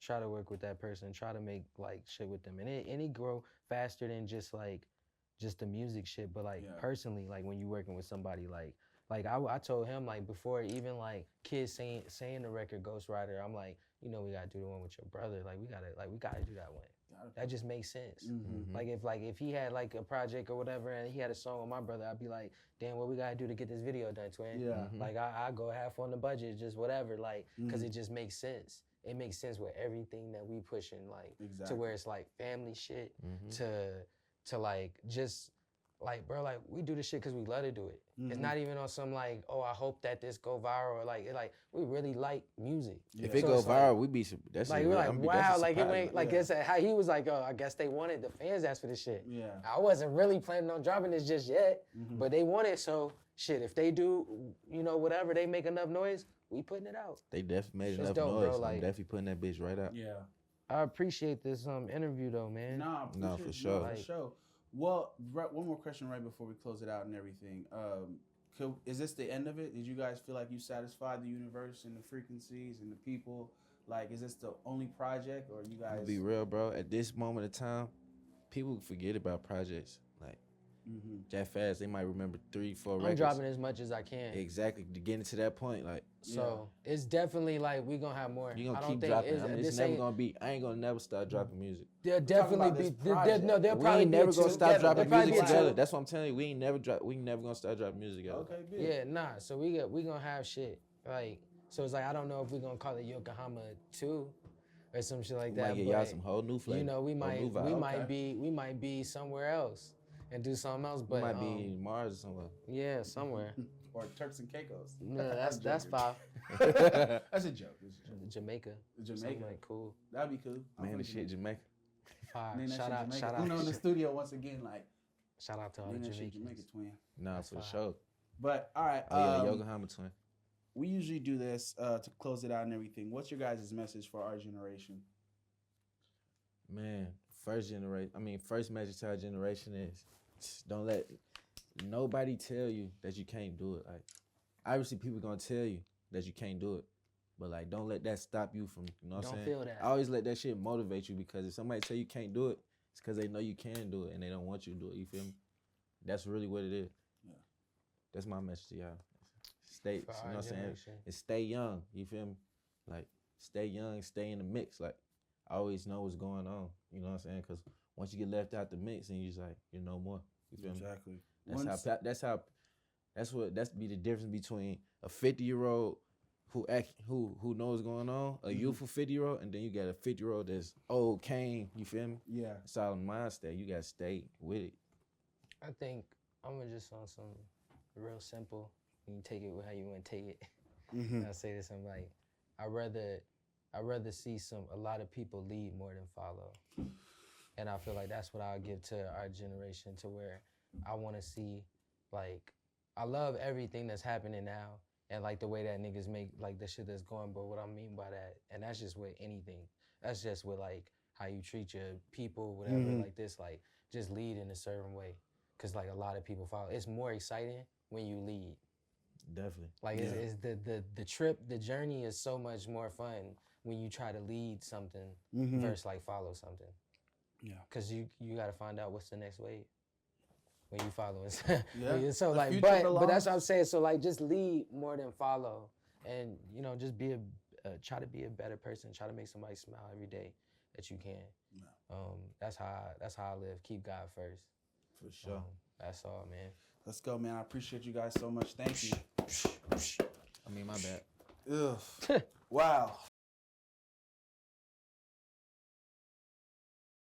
[SPEAKER 3] try to work with that person. Try to make like shit with them, and it grow faster than just the music shit. But like personally, like when you working with somebody, like I told him like before even like kids saying the record Ghostrider, I'm like, you know, we gotta do the one with your brother. Like we gotta do that one. That just makes sense. Like if he had like a project or whatever and he had a song with my brother, I'd be like, damn, what we gotta do to get this video done, twin?
[SPEAKER 2] Yeah.
[SPEAKER 3] Like I go half on the budget, just whatever, like, cause it just makes sense. It makes sense with everything that we pushing, like to where it's like family shit to like just like, bro, like we do this shit cause we love to do it. It's not even on some like, oh, I hope that this go viral or like we really like music.
[SPEAKER 1] If it
[SPEAKER 3] So
[SPEAKER 1] go
[SPEAKER 3] it's
[SPEAKER 1] viral,
[SPEAKER 3] like,
[SPEAKER 1] we be that's
[SPEAKER 3] like
[SPEAKER 1] a,
[SPEAKER 3] we're like,
[SPEAKER 1] I'm-
[SPEAKER 3] wow,
[SPEAKER 1] that's a
[SPEAKER 3] like it
[SPEAKER 1] surprise.
[SPEAKER 3] went like it's how he was like, oh, I guess they wanted the fans asked for this shit.
[SPEAKER 2] Yeah.
[SPEAKER 3] I wasn't really planning on dropping this just yet, but they want it, so shit. If they do, you know, whatever, they make enough noise, we putting it out.
[SPEAKER 1] They definitely made
[SPEAKER 3] Shit's
[SPEAKER 1] enough
[SPEAKER 3] dope,
[SPEAKER 1] noise.
[SPEAKER 3] bro,
[SPEAKER 1] I'm
[SPEAKER 3] like-
[SPEAKER 1] definitely putting that bitch right out.
[SPEAKER 2] Yeah.
[SPEAKER 3] I appreciate this interview though, man.
[SPEAKER 2] Nah,
[SPEAKER 1] No,
[SPEAKER 2] appreciate
[SPEAKER 1] for
[SPEAKER 2] you,
[SPEAKER 1] sure.
[SPEAKER 2] For
[SPEAKER 3] Like-
[SPEAKER 2] sure. Well, one more question right before we close it out and everything. Is this the end of it? Did you guys feel like you satisfied the universe and the frequencies and the people? Like, is this the only project, or you
[SPEAKER 1] I'm
[SPEAKER 2] guys?
[SPEAKER 1] be real, bro. At this moment of time, people forget about projects. Like that fast, they might remember 3-4
[SPEAKER 3] I'm
[SPEAKER 1] records.
[SPEAKER 3] dropping as much as I can.
[SPEAKER 1] Exactly to get to that point. Like
[SPEAKER 3] So it's definitely like we gonna have more.
[SPEAKER 1] you
[SPEAKER 3] I
[SPEAKER 1] gonna
[SPEAKER 3] don't
[SPEAKER 1] keep
[SPEAKER 3] think
[SPEAKER 1] dropping. I mean, it's
[SPEAKER 3] this
[SPEAKER 1] never
[SPEAKER 3] ain't-
[SPEAKER 1] gonna be. I ain't gonna never stop dropping music.
[SPEAKER 3] There'll
[SPEAKER 2] talking
[SPEAKER 3] definitely
[SPEAKER 2] about
[SPEAKER 3] be.
[SPEAKER 2] this
[SPEAKER 3] There'll
[SPEAKER 2] project.
[SPEAKER 3] there'll
[SPEAKER 1] We
[SPEAKER 3] probably
[SPEAKER 1] ain't
[SPEAKER 3] be
[SPEAKER 1] never
[SPEAKER 3] a
[SPEAKER 1] gonna
[SPEAKER 3] two-
[SPEAKER 1] stop
[SPEAKER 3] there'll
[SPEAKER 1] dropping
[SPEAKER 3] probably
[SPEAKER 1] music
[SPEAKER 3] be a two-
[SPEAKER 1] together. That's what I'm telling you. We ain't never drop. We never gonna stop dropping music together.
[SPEAKER 2] Okay, good.
[SPEAKER 3] Yeah, nah. So we gonna have shit like. So it's like I don't know if we're gonna call it Yokohama 2 or some shit like
[SPEAKER 1] We
[SPEAKER 3] that.
[SPEAKER 1] might get
[SPEAKER 3] but,
[SPEAKER 1] y'all some whole new flavor.
[SPEAKER 3] you know, we
[SPEAKER 1] whole
[SPEAKER 3] might
[SPEAKER 1] new vibe.
[SPEAKER 3] we might be somewhere else and do something else.
[SPEAKER 1] We
[SPEAKER 3] But
[SPEAKER 1] might be in Mars or somewhere.
[SPEAKER 3] yeah, somewhere.
[SPEAKER 2] Or Turks and Caicos.
[SPEAKER 3] No, that's
[SPEAKER 2] joking.
[SPEAKER 3] 5.
[SPEAKER 2] That's a joke. It's a joke.
[SPEAKER 3] Jamaica.
[SPEAKER 2] Jamaica.
[SPEAKER 3] Something like cool.
[SPEAKER 2] That'd be cool. I'm
[SPEAKER 1] Man,
[SPEAKER 2] from
[SPEAKER 1] the shit Jamaica.
[SPEAKER 3] 5.
[SPEAKER 2] Name that
[SPEAKER 3] Shout
[SPEAKER 2] shit
[SPEAKER 3] out,
[SPEAKER 2] Jamaica.
[SPEAKER 3] shout out,
[SPEAKER 2] Uno in the studio once again, like
[SPEAKER 3] shout out to all the
[SPEAKER 2] name that shit
[SPEAKER 3] Jamaicans.
[SPEAKER 2] Jamaica twin.
[SPEAKER 1] Nah,
[SPEAKER 3] That's
[SPEAKER 1] for
[SPEAKER 3] fine.
[SPEAKER 1] sure.
[SPEAKER 2] But all right,
[SPEAKER 1] Oh yeah, Yokohama twin.
[SPEAKER 2] we usually do this to close it out and everything. What's your guys' message for our generation?
[SPEAKER 1] Man, first message to our generation is don't let nobody tell you that you can't do it. Like, obviously people gonna tell you that you can't do it, but like, don't let that stop you from, you know what I'm
[SPEAKER 3] Don't
[SPEAKER 1] saying?
[SPEAKER 3] feel that.
[SPEAKER 1] I always let that shit motivate you, because if somebody tell you can't do it, it's because they know you can do it and they don't want you to do it. You feel me? That's really what it is.
[SPEAKER 2] Yeah.
[SPEAKER 1] That's my message to y'all. Stay,
[SPEAKER 3] For
[SPEAKER 1] you know
[SPEAKER 3] our
[SPEAKER 1] what I'm saying?
[SPEAKER 3] generation.
[SPEAKER 1] And stay young. You feel me? Like, stay young, stay in the mix. Like, I always know what's going on. You know what I'm saying? Because once you get left out the mix, and you just like, you're no more. You feel me?
[SPEAKER 2] Exactly.
[SPEAKER 1] That's be the difference between a 50-year-old who knows what's going on, a youthful 50-year-old, and then you got a 50-year-old that's old cane. You feel me?
[SPEAKER 2] Yeah.
[SPEAKER 1] It's all in mind state. You gotta stay with it.
[SPEAKER 3] I think I'm gonna just on some real simple. You take it how you want to take it. I say this, I'm like, I rather see a lot of people lead more than follow, and I feel like that's what I'll give to our generation. To where I want to see, like, I love everything that's happening now, and like the way that niggas make like the shit that's going. But what I mean by that, and that's just with anything. That's just with like how you treat your people, whatever. Like this, like just lead in a certain way, cause like a lot of people follow. It's more exciting when you lead.
[SPEAKER 1] Definitely.
[SPEAKER 3] Like it's the trip, the journey is so much more fun when you try to lead something versus like follow something.
[SPEAKER 2] Yeah.
[SPEAKER 3] Cause you got to find out what's the next wave. when you following.
[SPEAKER 2] Yeah,
[SPEAKER 3] So
[SPEAKER 2] the
[SPEAKER 3] like,
[SPEAKER 2] future
[SPEAKER 3] but that's
[SPEAKER 2] belongs-
[SPEAKER 3] what I'm saying. So like, just lead more than follow, and you know, just be try to be a better person. Try to make somebody smile every day that you can.
[SPEAKER 2] Yeah.
[SPEAKER 3] That's how I live. Keep God first.
[SPEAKER 1] For sure.
[SPEAKER 3] That's all, man.
[SPEAKER 2] Let's go, man. I appreciate you guys so much. Thank you.
[SPEAKER 1] I mean, my bad.
[SPEAKER 2] Ugh. Wow.